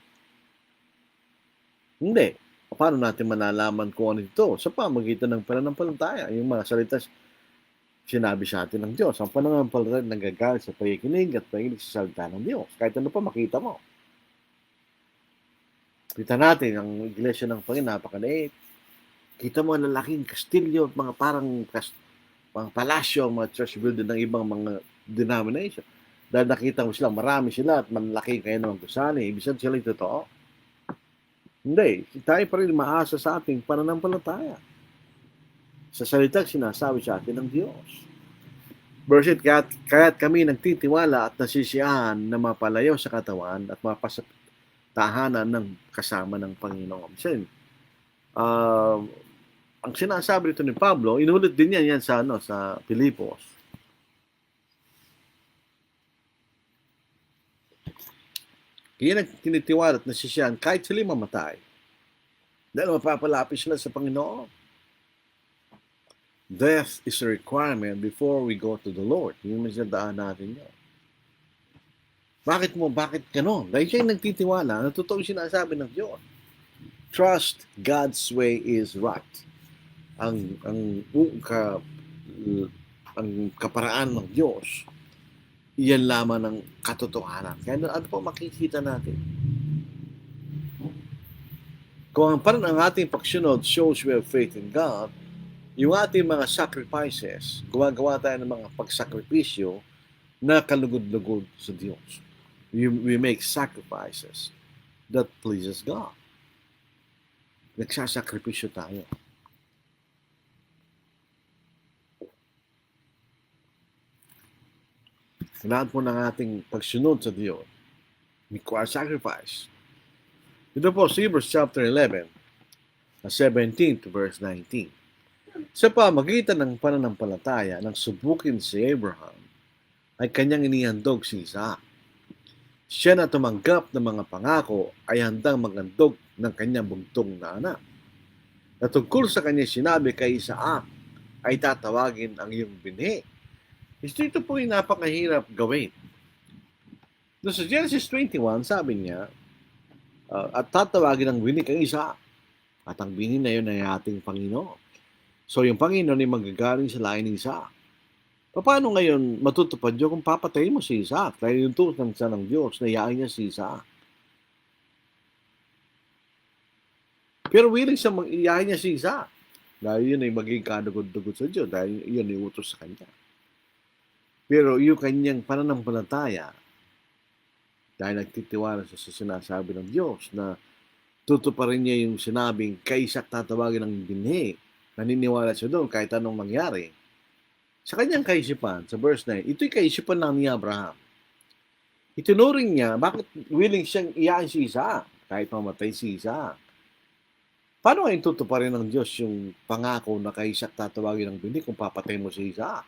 B: Hindi. Paano natin malalaman kung ano ito? Sa pamamagitan ng pananampalataya, yung mga salita sinabi sa atin ng Diyos. Ang pananampalataya nagagalit sa pakikinig at pakikinig sa salita ng Diyos. Kahit ano pa makita mo. Kita natin, ang iglesia ng Panginoon, napakaliit. Kita mo ang lalaking kastilyo, mga parang mga palasyo, mga church building ng ibang mga denomination. Dahil nakita mo sila, marami sila at malaki kayo ng gusali. Ibig sabihin sila yung totoo. Hindi. Tayo pa rin maasa sa ating pananampalataya. Sa salitang sinasabi sa atin ng Diyos. Verse 8, kaya't kami nagtitiwala at nasisiyahan na mapalayo sa katawan at mapasatahanan ng kasama ng Panginoon. Ang sinasabi rito ni Pablo, inulit din yan sa Pilipos. Kaya nagtinitiwala at nasisiyahan kahit sila mamatay. Dahil mapapalapit sila sa Panginoon. Death is a requirement before we go to the Lord. Yung masadaan natin yun. Bakit ganon? Dahil siya yung nagtitiwala na totoo yung sinasabi ng Diyos. Trust God's way is right. Ang kaparaan ng Diyos, iyan lamang ng katotohanan. Kaya ano po makikita natin? Kung ang ating pagsunod shows we have faith in God, yung ating mga sacrifices, gumagawa tayo ng mga pagsakripisyo na kalugod-lugod sa Diyos. We make sacrifices that pleases God. Nagsasakripisyo tayo. Lahat po ng ating pagsunod sa Diyos require sacrifice. Ito po, Hebrews chapter 11, 17 to verse 19. Sa pamagitan ng pananampalataya nang subukin si Abraham, ay kanyang inihandog si Isaac. Siya na tumanggap ng mga pangako ay handang maghandog ng kanyang bugtong na anak. Na tungkol sa kanya sinabi kay Isaac, ay tatawagin ang iyong binhi. Ito po yung napakahirap gawin. Doon sa Genesis 21, sabi niya, at tatawagin ang binhi kay Isaac. At ang binhi na yun ay ating Panginoon. So yung Panginoon ay magagaling sa lahi ni Isaac. Paano ngayon matutupad yun kung papatayin mo si Isaac? Dahil yung tuos ng isa ng Diyos, nayain niya si Isaac. Pero willing siya mag-iyahin niya si Isaac. Dahil yun ay magiging kadugod-dugod sa Diyos. Dahil yun ay utos sa kanya. Pero yung kanyang pananampalataya, dahil nagtitiwala sa sinasabi ng Diyos na tutuparin niya yung sinabing kay Isaac tatawagin ng binhi, naniniwala siya doon kahit anong mangyari. Sa kanyang kaisipan, sa verse 9, ito'y kaisipan lang ni Abraham. Itinuring niya, bakit willing siyang iyain si Isaac kahit mamatay si Isaac? Paano ngayon tutuparin ng Diyos yung pangako na kay Isaac tatawagin ng binhi kung papatayin mo si Isaac?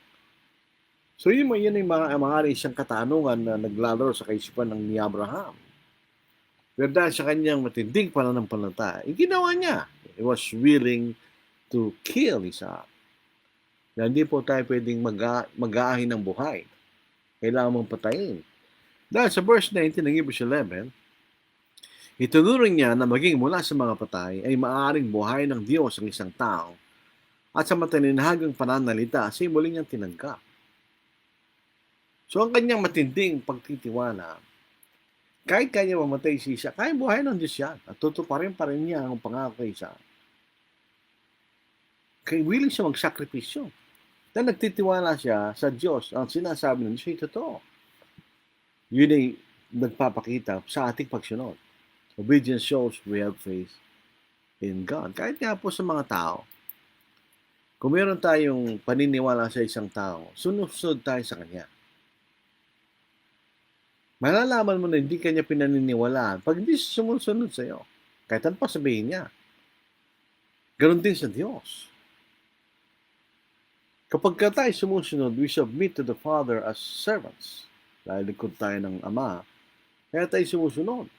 B: So yun ay mga isang katanungan na naglalaro sa kaisipan ng ni Abraham. Pero dahil sa kanyang matinding pananampalataya, ginawa niya. He was willing to kill Isaac. Na hindi po tayo pwedeng mag-aahin ng buhay. Kailangan mong patayin. Dahil sa verse 19 ng Hebrews 11, itunuring niya na maging mula sa mga patay ay maaaring buhay ng Diyos ang isang tao at sa matalinhagang pananalita siya muli niyang tinanggap. So ang kanyang matinding pagtitiwala, kahit kanya mamatay si Isaac, kaya buhay ng Diyos yan. At tutuparin pa rin niya ang pangako kay Isaac. kay willing siya magsakripisyo. Dahil nagtitiwala siya sa Diyos. Ang sinasabi ng Diyos ay totoo. Yun ay nagpapakita sa ating pagsunod. Obedience shows we have faith in God. Kahit nga po sa mga tao, kung meron tayong paniniwala sa isang tao, sunod tayo sa kanya. Malalaman mo na hindi kanya pinaniniwalaan pag hindi sumusunod sa iyo. Kahit ano pa sabihin niya. Ganon din sa Diyos. Kapag tayo sumusunod, we submit to the Father as servants. Dahil likod tayo ng Ama, kaya tayo sumusunod.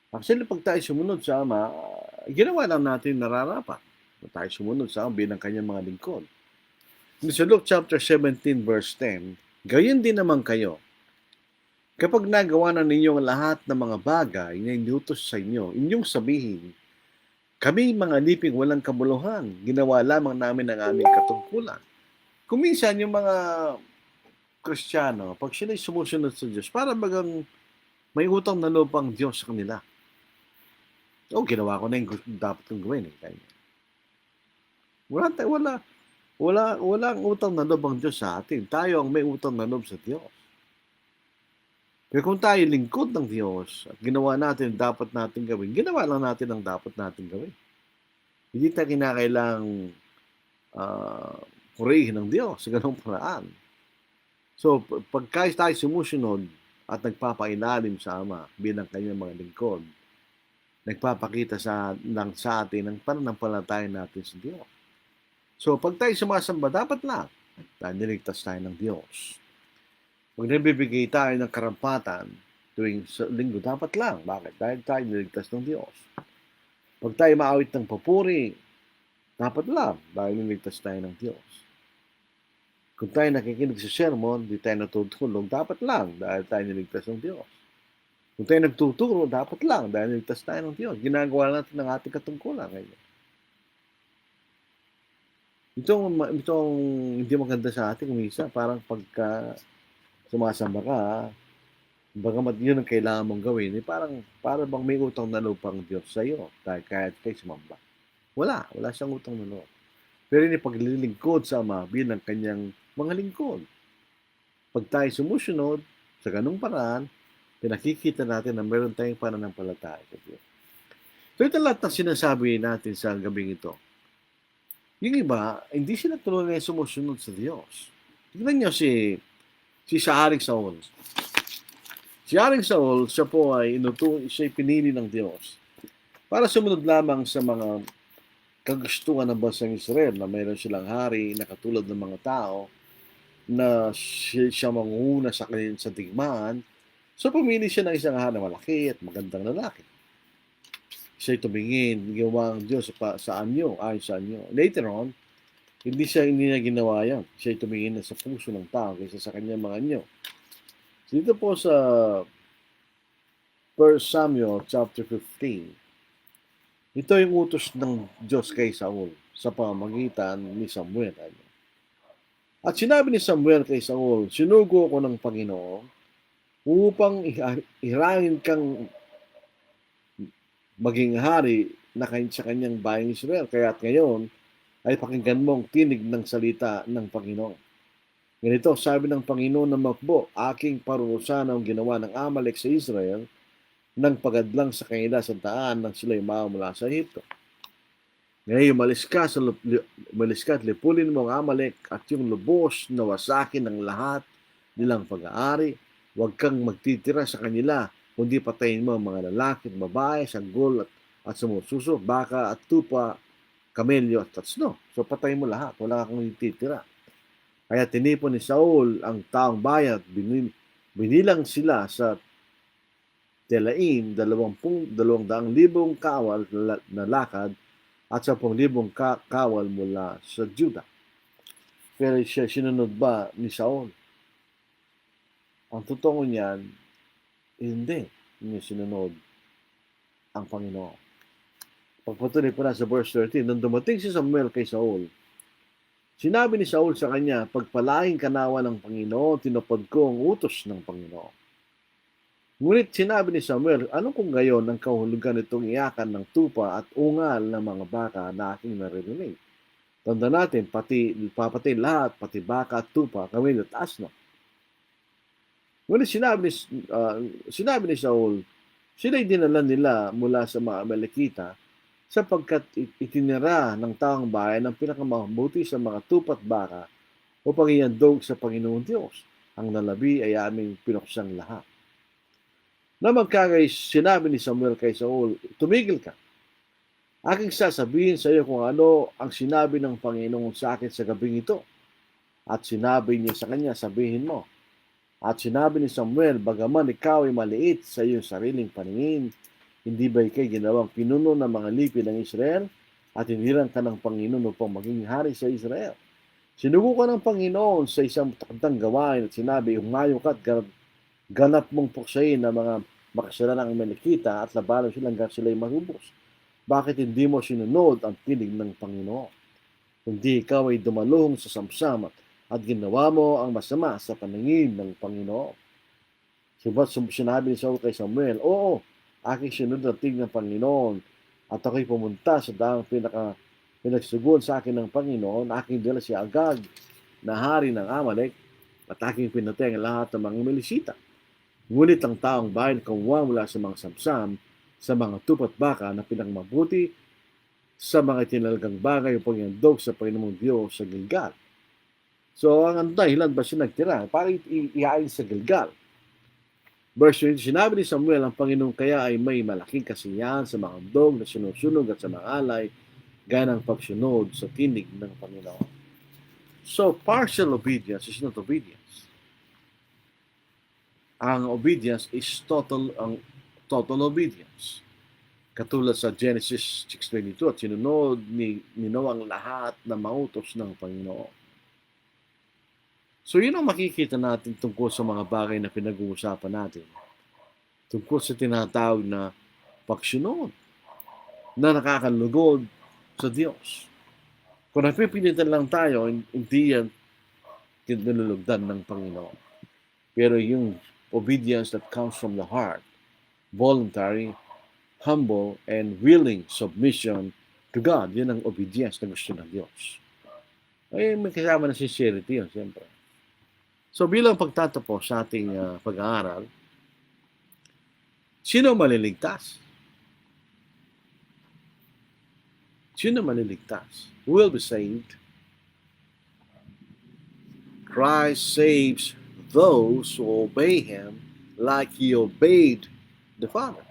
B: Actually, pag tayo sumunod sa Ama, ginawa lang natin nararapat. Tayo sumunod sa Ama bilang kanyang mga lingkod. Sa Luke chapter 17 verse 10, gayon din naman kayo. Kapag nagawa na ninyo ang lahat ng mga bagay na inutos sa inyo, inyong sabihin, kami mga liping walang kabuluhan, ginawa lamang namin ang aming katungkulan. Kung minsan yung mga Kristiyano, pag sila'y sumusunod sa Diyos, para bagang may utang na loob ang Diyos sa kanila. Ginawa ko na yung dapat kong gawin. Walang utang na loob ang Diyos sa atin. Tayo ang may utang na loob sa Diyos. Pero kung tayo lingkod ng Diyos at ginawa natin ang dapat natin gawin, ginawa lang natin ang dapat natin gawin. Hindi tayo kinakailang purihin ng Diyos sa ganung paraan. So, pagka tayo sumusunod at nagpapailalim sa Ama bilang kanyang mga lingkod, nagpapakita lang sa atin ang pananampalataya natin sa Diyos. So, pag tayo sumasamba, dapat lang dahil niligtas tayo ng Diyos. Pag nabibigay tayo ng karampatan tuwing linggo, dapat lang. Bakit? Dahil tayo niligtas ng Diyos. Pag tayo maawit ng papuri, dapat lang. Dahil niligtas tayo ng Diyos. Kung tayo nakikinig sa sermon, di tayo natutulong, dapat lang. Dahil tayo niligtas ng Diyos. Kung tayo nagtuturo, dapat lang. Dahil niligtas tayo ng Diyos. Ginagawa natin ang ating katungkulan. Itong hindi maganda sa atin, minsan, parang pagka sumasamba ka, bagamat yun ang kailangan mong gawin, parang bang may utang na loob ang Diyos sa iyo, dahil kahit kayo sumamba. Wala siyang utang na loob. Pero yung paglilingkod sa Ama bilang kanyang mga lingkod. Pag tayo sumusunod sa ganung paraan, pinakikita natin na meron tayong pananampalataya sa Diyos. So ito lahat na sinasabi natin sa gabing ito. Yung iba, hindi sila tuloy sumusunod sa Diyos. Tignan niyo si Haring Saul. Si Haring Saul, siya po ay siya'y pinili ng Diyos para sumunod lamang sa mga kagustuhan ng bansang Israel na mayroon silang hari na katulad ng mga tao na siya manguna sa digmaan. So pumili siya ng isang hari na malaki at magandang lalaki. Siya'y tumingin, ginawa ang Diyos ayon sa anyo. Later on, hindi niya ginawa yan. Siya'y tumingin na sa puso ng tao kaysa sa kanyang mga anyo. Dito po sa 1 Samuel chapter 15, ito yung utos ng Diyos kay Saul sa pamamagitan ni Samuel. At sinabi ni Samuel kay Saul, sinugo ko ng Panginoon upang ihirangin kang maging hari na sa kanyang bayang Israel. Kaya't ngayon, ay pakinggan mong tinig ng salita ng Panginoon. Ganito, sabi ng Panginoon ng Makbo, aking parurusahan ang ginawa ng Amalek sa Israel nang pagadlang sa kanila sa daan nang sila'y mula sa Ehipto. Ngayon, umalis ka at lipulin mo ang Amalek at yung lubos na wasakin ng lahat nilang pag-aari. Huwag kang magtitira sa kanila, kundi patayin mo ang mga lalaki at babae, sanggol at sumususo, baka at tupa, kamelyo at tatsno. So patay mo lahat. Wala kang ititira. Kaya tinipon ni Saul ang taong bayan at binilang sila sa Telaim 200,000 kawal na lakad at 10,000 kawal mula sa Judah. Pero siya sinunod ba ni Saul? Ang totoo niyan, hindi niya sinunod ang Panginoon. Pagpatuloy po na sa verse 13, nang dumating si Samuel kay Saul, sinabi ni Saul sa kanya, pagpalaing kanawa ng Panginoon, tinupad ko ang utos ng Panginoon. Ngunit sinabi ni Samuel, ano kung gayon ang kahulugan nitong iyakan ng tupa at ungal ng mga baka na aking naririnig? Tanda natin, papatay lahat, pati baka at tupa, gawin at taas na. Ngunit sinabi ni Saul, sila'y dinala nila mula sa mga Amalekita sapagkat itinira ng taong bayan ang pinakamabuti sa mga tupat baka upang ihandog sa Panginoon Diyos. Ang nalabi ay aming pinuksang lahat. Na magkagay, sinabi ni Samuel kay Saul, tumigil ka. Aking sasabihin sa iyo kung ano ang sinabi ng Panginoon sa akin sa gabing ito. At sinabi niya sa kanya, sabihin mo. At sinabi ni Samuel, bagaman ikaw ay maliit sa iyong sariling paningin, hindi ba ikay ginawang pinuno ng mga lipi ng Israel at hiniran ka ng Panginoon upang maging hari sa Israel? Sinugo ka ng Panginoon sa isang takdang gawain at sinabi, umayo ka at ganap mong puksayin ng mga makasalanan ng Amalekita at labanan silang hanggang sila'y mahubos. Bakit hindi mo sinunod ang tinig ng Panginoon? Kundi ikaw ay dumaluhong sa samsam at ginawa mo ang masama sa paningin ng Panginoon. Subat sinabi ni Saul kay Samuel, oo, aking sinunod ang tinig ng Panginoon at ako'y pumunta sa daang pinagsugon sa akin ng Panginoon, aking dala si Agag na hari ng Amalek at aking pinatay ang lahat ng mga Melisita. Ngunit ang taong bayan kumuha mula sa mga samsam, sa mga tupat baka na pinakmabuti sa mga tinalagang bagay upang ihandog sa Panginoong Diyos sa Gilgal. So, ang dahilan ba siya nagtira? Para iain sa Gilgal. Verse 20, sinabi ni Samuel, ang Panginoon kaya ay may malaking kasiyahan sa mga handog na sinusunog at sa mga alay, gaya ng pagsunod sa tinig ng Panginoon. So, partial obedience is not obedience. Ang obedience is total obedience. Katulad sa Genesis 6:22 at sinunod ni Noah ang lahat na mautos ng Panginoon. So yun ang makikita natin tungkol sa mga bagay na pinag-uusapan natin. Tungkol sa tinatawag na pagsunod na nakakalugod sa Diyos. Kung napipilitan lang tayo, hindi yan kinulugdan ng Panginoon. Pero yung obedience that comes from the heart, voluntary, humble, and willing submission to God, yun ang obedience na gusto ng Diyos. Ay, may kasama na sincerity yun, siyempre. So bilang pagtatapos sa ating pag-aaral, sino maliligtas? Sino maliligtas? Who will be saved? Christ saves those who obey Him like He obeyed the Father.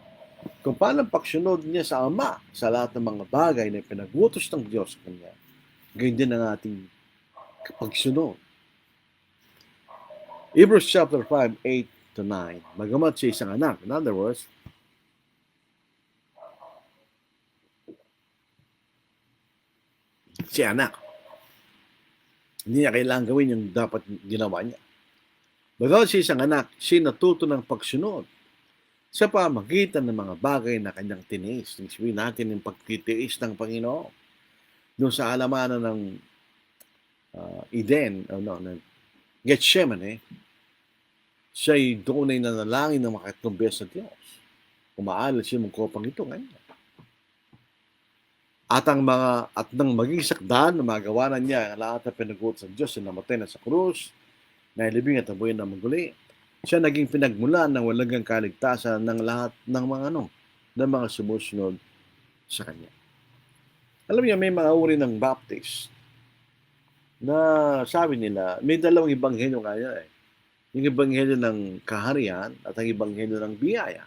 B: Kung paano pagsunod niya sa Ama sa lahat ng mga bagay na pinag-utos ng Diyos sa Kanya, ganyan din ang ating pagsunod. Hebrews chapter 5, 8-9. Magamat siya isang anak. In other words, si anak. Hindi niya kailangan gawin yung dapat ginawa niya. Bagamat siya isang anak, siya natuto ng pagsunod sa pamagitan ng mga bagay na kanyang tiniis. Sabihin natin yung pagtitiis ng Panginoon. Doon sa alamanan ng Eden, ng Gethsemane, siya'y doon ay nanalangin ng makatatlong beses sa Diyos. Umaalala siya mong kopang ito ngayon. At nang maging sakdaan na magawa niya ang lahat na pinag-utos sa Diyos na namatay na sa krus, na ilibing at abuhin na maguli. Siya naging pinagmulan ng walang kaligtasan ng lahat ng mga sumusunod sa Kanya. Alam niyo, may mga uri ng Baptist na sabi nila, may dalawang ebanghelyo kaya eh. Yung ebanghelyo ng kaharian at ang ebanghelyo ng biyaya.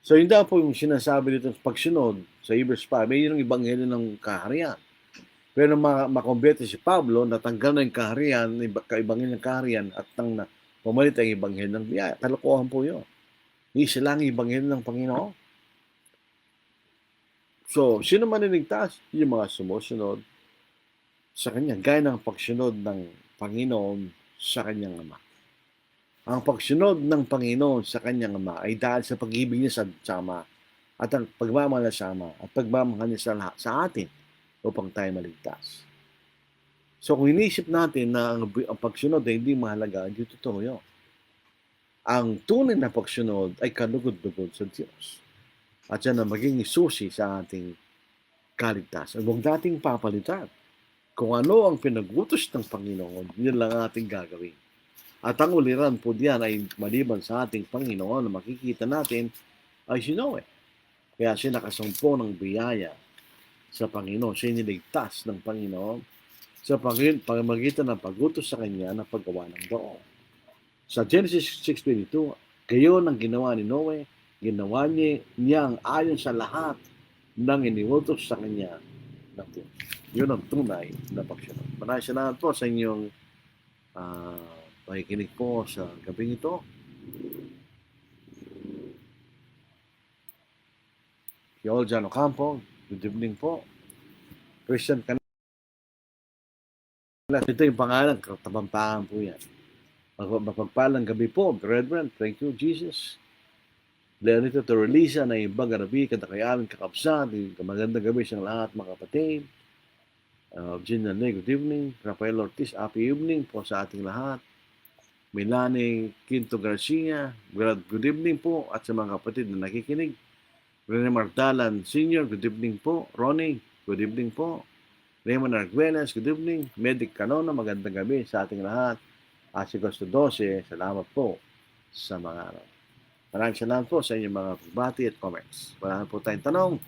B: So, yun daw po yung sinasabi dito sa pagsunod sa Hebrews 5, may yung ebanghelyo ng kaharian. Pero nung makumbete si Pablo, natanggal na yung kaharian, ebanghelyo ng kaharian at nang pumalit ang ebanghelyo ng biyaya. Kalokohan po yun. Isa lang ang ebanghelyo ng Panginoon. So, sino maniligtas? Yung mga sumusunod sa Kanya, gaya ng pagsunod ng Panginoon sa Kanyang Ama. Ang pagsunod ng Panginoon sa Kanyang Ama ay dahil sa pag-ibig niya sa Ama at ang pagmamahal sa Ama at pagmamahal niya sa atin upang tayo maligtas. So kung inisip natin na ang pagsunod ay hindi mahalaga, hindi totoo yun. ang tunay na pagsunod ay kalugod-lugod sa Diyos. At yan ang maging susi sa ating kaligtasan. Huwag nating papalitan. Kung ano ang pinag-utos ng Panginoon, yun lang ating gagawin. At ang uliran po diyan ay maliban sa ating Panginoon na makikita natin ay si Noe. Kaya siya nakasumpo ng biyaya sa Panginoon. Siya niligtas ng Panginoon sa pamamagitan ng pag-utos sa kanya na paggawa ng baon. Sa Genesis 6:22, gayon ang ginawa ni Noe, ginawa niya ang ayon sa lahat ng iniutos sa kanya ng Diyos. Yun ang tunay na pagsunod. Maraming salamat po sa inyong pakikinig po sa gabing ito. Si Oljan Ocampo, good evening po. Christian Canela, ito yung pangalan, katapampahan po yan. Mapagpalang gabi po, brethren. Thank you, Jesus. Leonito Torrelisa na ibang gabi, kadakayamin kakapsat, magandang gabi siyang lahat mga kapatid. Virginia Ney, good evening. Rafael Ortiz, happy evening po sa ating lahat. Milani Quinto Garcia, good evening po at sa mga kapatid na nakikinig. Rene Martalan Sr., good evening po. Ronnie, good evening po. Raymond Arguelas, good evening. Medic Canona, magandang gabi sa ating lahat. At si Gusto 12, salamat po sa mga maraming salamat po sa inyong mga pagbati at comments. Wala na po tayong tanong.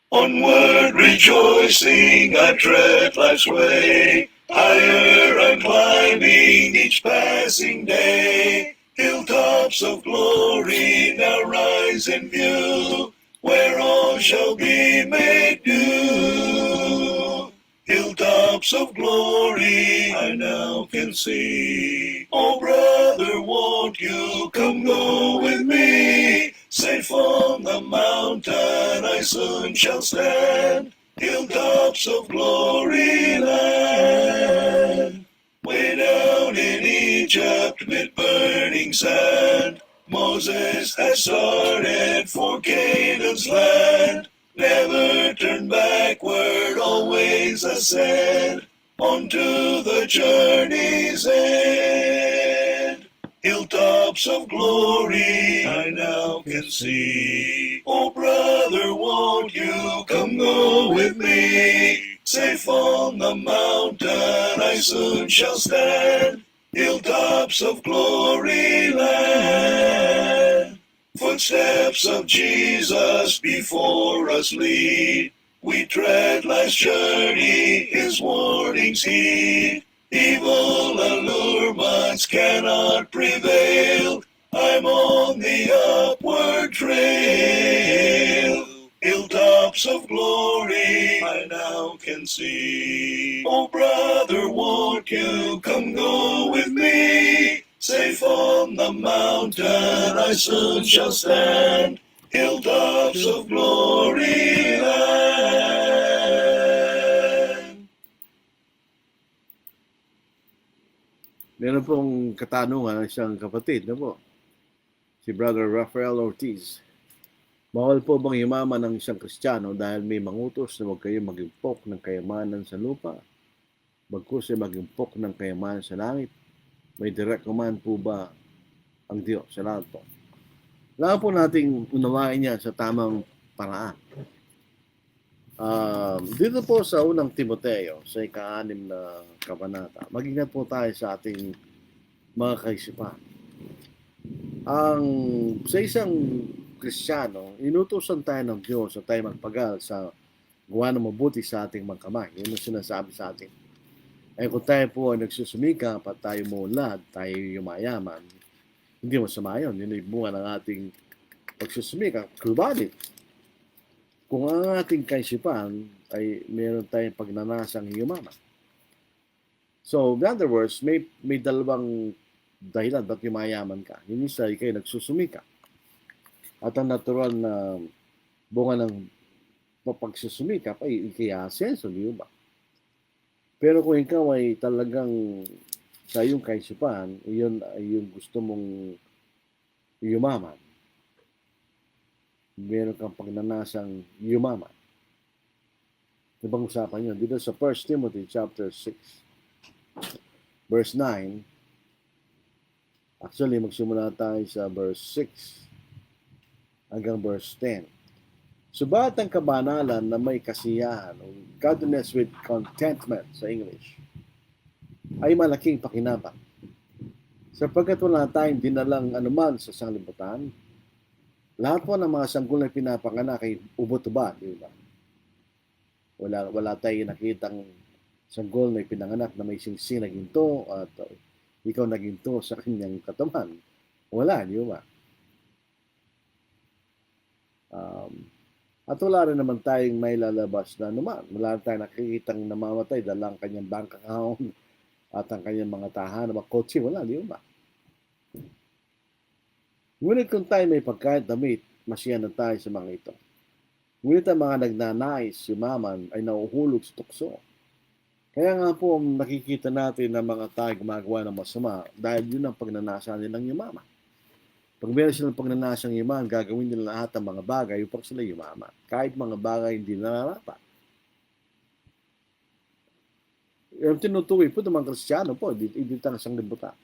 A: Onward rejoicing, I tread life's way. Higher I'm climbing each passing day. Hilltops of glory now rise in view, where all shall be made new. Hilltops of glory I now can see. Oh brother, won't you come go with me? Safe on the mountain I soon shall stand. Hilltops of glory land. Way down in Egypt mid burning sand, Moses has started for Canaan's land. Never turn backward, always ascend, onto the journey's end. Hilltops of glory I now can see. Oh brother, won't you come go with me? Safe on the mountain I soon shall stand. Hilltops of glory land. Footsteps of Jesus before us lead. We tread life's journey, his warnings heed. Evil allurements cannot prevail. I'm on the upward trail. Hilltops of glory I now can see. Oh brother, won't you come go with me? Safe on the mountain I soon shall stand. Hilltops of glory land.
B: Meron pong katanungan isang kapatid na po, si Brother Rafael Ortiz. Bawal po bang yumaman ng isang Kristiyano dahil may mangutos na huwag kayong magimpok ng kayamanan sa lupa? Bagkus ay magimpok ng kayamanan sa langit. May direct command po ba ang Diyos? Salamat po. Kailangan po nating unawain yan sa tamang paraan. Dito po sa unang Timoteo, sa ika-6 na kabanata, mag-ingat po tayo sa ating mga kaisipan. Sa isang Kristiyano, inutusan tayo ng Diyos na tayo magpagal sa gawa ng mabuti sa ating mga kamay. Yun ang sinasabi sa atin. Kung tayo po ay nagsusumika at tayo muunlad, tayo yumayaman, hindi masama yun. Yun ay bunga ng ating pagsusumika. Kubalit, kung ang ating kaisipan ay meron tayong pagnanasang yumaman. So, in other words, may dalawang dahilan ba't yumayaman ka. Yung isa ay kayo nagsusumika. At ang natural na bunga ng pagsusumika ay ikaya-asenso, di ba? Pero kung ikaw ay talagang sa iyong kaisipan, iyon ay yung gusto mong yumaman. Meron kang pagnanasang yumaman. Ibang usapan yun. Dito sa 1 Timothy chapter 6, verse 9, Actually, magsimula tayo sa verse 6 hanggang verse 10. Subalit ang kabanalan na may kasiyahan, o godliness with contentment sa English, ay malaking pakinabang. Sapagkat wala tayong dinalang anuman sa sanglibutan, lahat po ng mga sanggol na pinapanganak ay ubot-ubad, di ba? Wala tayong nakitang sanggol na pinanganak na may singsing na ginto at ikaw na ginto sa kanyang katawan. Wala, di ba? At wala rin naman tayong may lalabas na naman. Wala rin tayong nakikitang namamatay dahil ang kanyang bank account at ang kanyang mga tahanan, mga kotse, wala, di ba? Ngunit kung tayo may pagkain damit, masiyan na tayo sa mga ito. Ngunit ang mga nagnanais, yumaman, ay nauhulog sa tukso. Kaya nga po, nakikita natin na mga tayo gumagawa ng masama dahil yun ang pagnanasa nilang yumaman. Pag meron silang pagnanasang yumaman, gagawin nila lahat ng mga bagay upang sila yumaman. Kahit mga bagay hindi nararapat. Yung tinutukoy po ng mga Kristiyano po, hindi tang sanglibutan.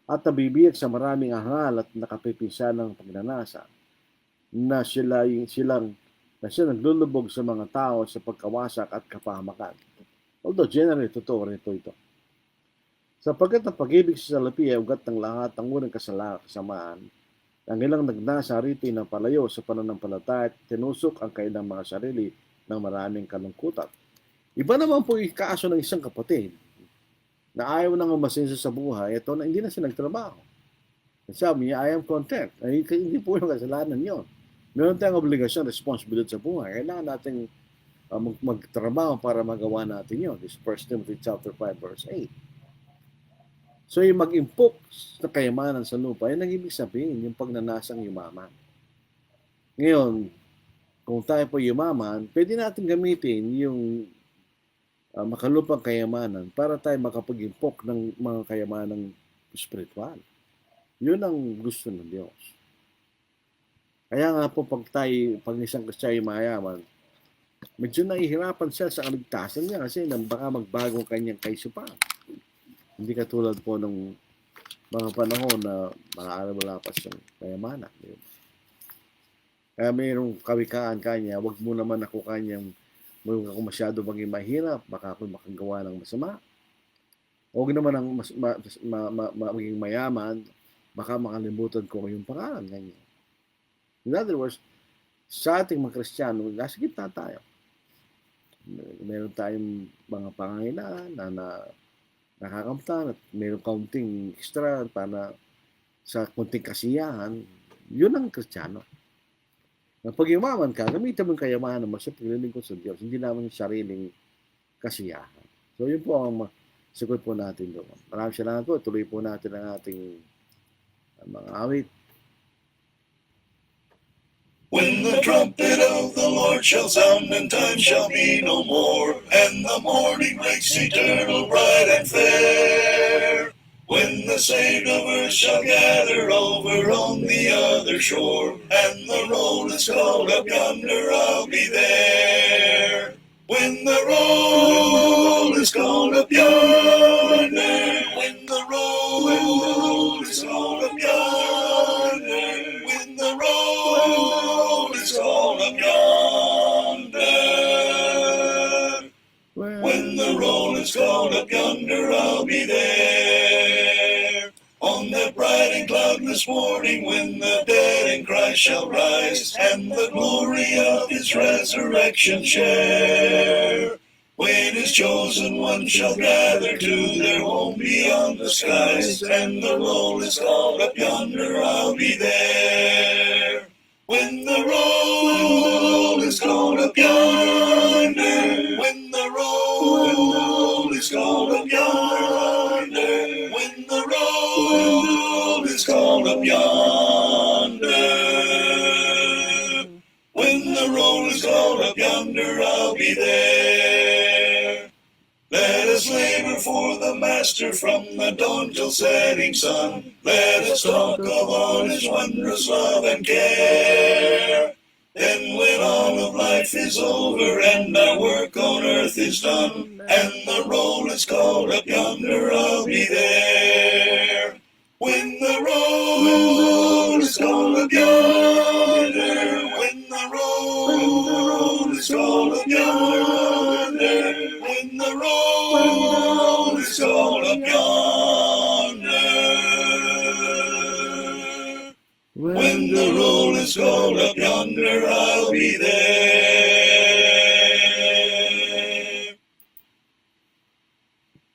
B: At nabibiyag sa maraming hangal at nakapipisa ng pagnanasa na silang naglulubog sa mga tao sa pagkawasak at kapahamakan. Although generally, totoo rin ito. Sapagkat ang pag-ibig sa salapi ay ugat ng lahat ng unang kasamaan, ang ilang nagnasa rito na palayo sa pananampalataya at tinusok ang kailang mga sarili ng maraming kalungkutan. Iba naman po yung kaso ng isang kapatid na ayaw nang umasenso sa buhay, ito na hindi na siya nagtrabaho. Sabi niya, I am content. Ay, hindi po yung kasalanan yun. Meron tayong obligasyon, responsibility sa buhay. Kailangan natin magtrabaho para magawa natin yun. This 1 Timothy chapter 5, verse 8. So yung mag-impok sa kayamanan sa lupa, yun ang ibig sabihin, yung pagnanasang yumaman. Ngayon, kung tayo po yumaman, pwede natin gamitin yung makalupang kayamanan para tayo makapag-impok ng mga kayamanang spiritual. Yun ang gusto ng Diyos. Kaya nga po pag isang Kristiyano mayaman, medyo nahihirapan siya sa kaligtasan niya kasi baka magbago ang kanyang kaisipan. Hindi katulad po ng mga panahon na maaari wala pa siyang kayamanan. Kaya mayroong kawikaan kanya, wag mo naman ako kanyang huwag ako masyado maging mahirap, baka ako makagawa ng masama. Huwag naman ang maging mayaman, baka makalimutan ko yung pangalan. Ganyan. In other words, sa ating mga Kristiyano, nasa gitna tayo. Meron tayong mga pangangailangan na nakakamtan at meron kaunting extra para sa kunting kasiyahan, yun ang Kristiyano. Pag yumaman ka, gamitin mo yung kayamanan mo sa paglilingkod sa Diyos, hindi naman yung sariling kasiyahan. So yun po ang sagot po natin doon. Maraming salamat po. Tuloy po natin ang ating mga awit.
A: When the trumpet of the Lord shall sound, and time shall be no more, and the morning breaks eternal, bright and fair. When the saved of earth shall gather over on the other shore, and the roll is called up yonder, I'll be there. When the roll is called up yonder, when the roll is called up yonder, when the roll is called up yonder, when the roll is called up yonder, I'll be there. On that bright and cloudless morning, when the dead in Christ shall rise, and the glory of his resurrection share, when his chosen ones shall gather to their home beyond the skies, and the roll is called up yonder, I'll be there. When the roll is called up yonder, when the roll is called up yonder, when the roll is called up yonder, when the roll is called up yonder, I'll be there. Let us labor for the Master from the dawn till setting sun. Let us talk of all his wondrous love and care. Then when all of life is over and our work on earth is done, and the roll is called up yonder, I'll be there. When the road is called up yonder, when the road is called up yonder, when the road is called up yonder, when the road is called up yonder, I'll be there.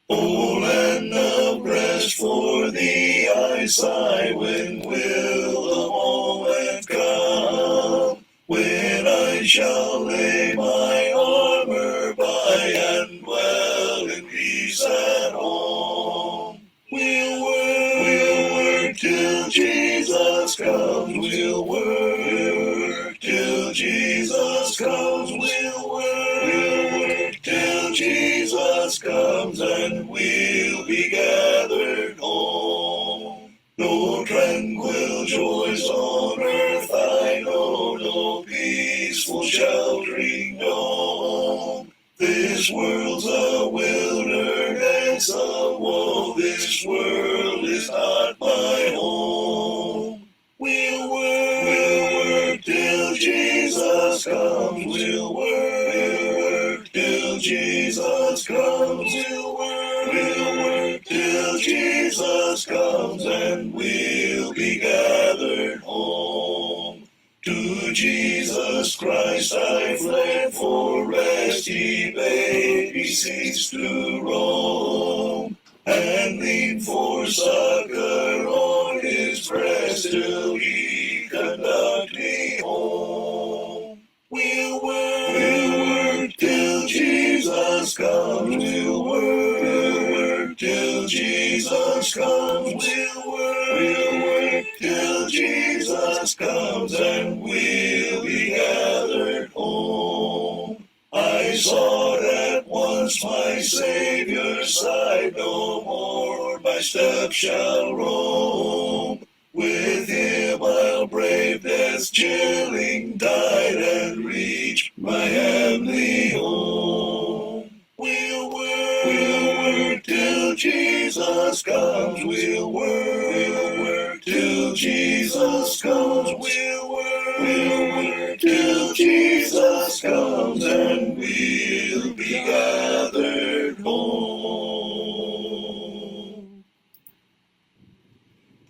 A: O land of rest for the eyesight, when will the moment come when I shall lay my armor by and dwell in peace at home? We'll work till Jesus comes. We'll work till Jesus comes. We'll work till Jesus comes, and we'll be gathered home. No tranquil joys on earth I know, no peaceful sheltering home. This world's a wilderness of woe. This world is not my home. We'll work till Jesus comes. We'll work till Jesus comes. We'll work till Jesus comes, and we'll be gathered home. To Jesus Christ I fled for rest. He bade me cease to roam, and lean for succor on his breast till he conduct me home. We'll work till Jesus comes. We'll work till Jesus comes. We'll work till Jesus comes, and we'll be gathered home. I sought at once my Savior's side, no more my steps shall roam. With him I'll brave death's chilling tide and reach my heavenly home. We'll work till Jesus comes. We'll work till Jesus comes. We'll work till Jesus comes, and we'll be gathered home.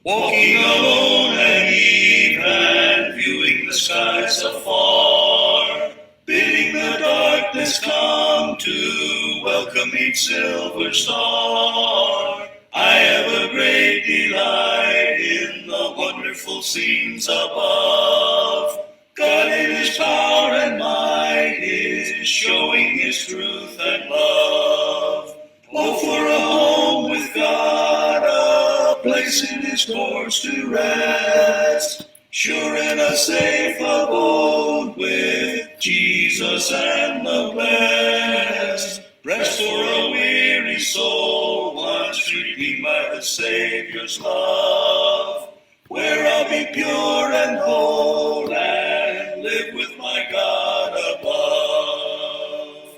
A: Walking alone at eve and viewing the skies afar, bidding the darkness come to welcome each silver star. I have a great delight in the wonderful scenes above. God in his power and might is showing his truth and love. Oh, for a home with God, a place in his courts to rest, sure and a safe abode with Jesus and the blessed. Rest for a weary soul, once redeemed by the Savior's love, where I'll be pure and whole and live with my God above.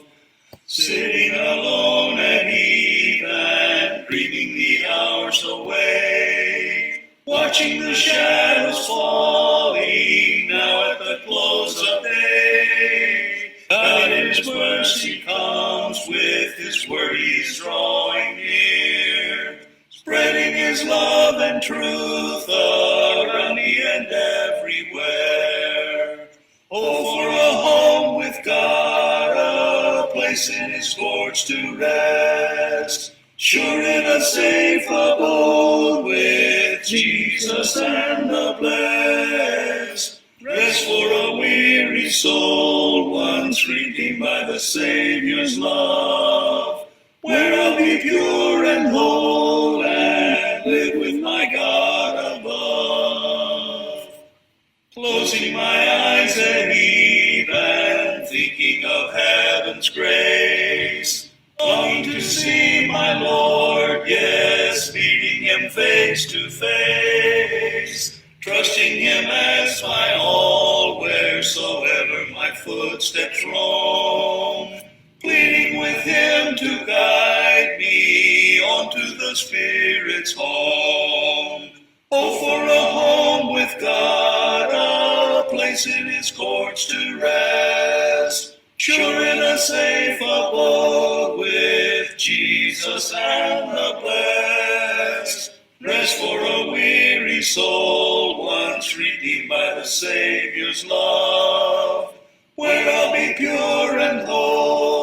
A: Sitting alone at eve and grieving the hours away, watching the shadows falling now at the close of day. God in his mercy comes, with his word he's drawing near, spreading his love and truth around me and everywhere. Oh, for a home with God, a place in his courts to rest, sure in a safe abode with Jesus and the blessed. Rest for a weary soul, once redeemed by the Savior's love, where I'll be pure and whole and live with my God above. Closing my eyes at eve and thinking of heaven's grace, longing to see my Lord, yes, meeting him face to face, trusting him as my all wheresoever my footsteps roam, pleading with him to guide me onto the Spirit's home. Oh, for a home with God, a place in His courts to rest, sure in a safe abode with Jesus and the blessed. Rest for a weary soul, once redeemed by the Savior's love, where I'll be pure and whole.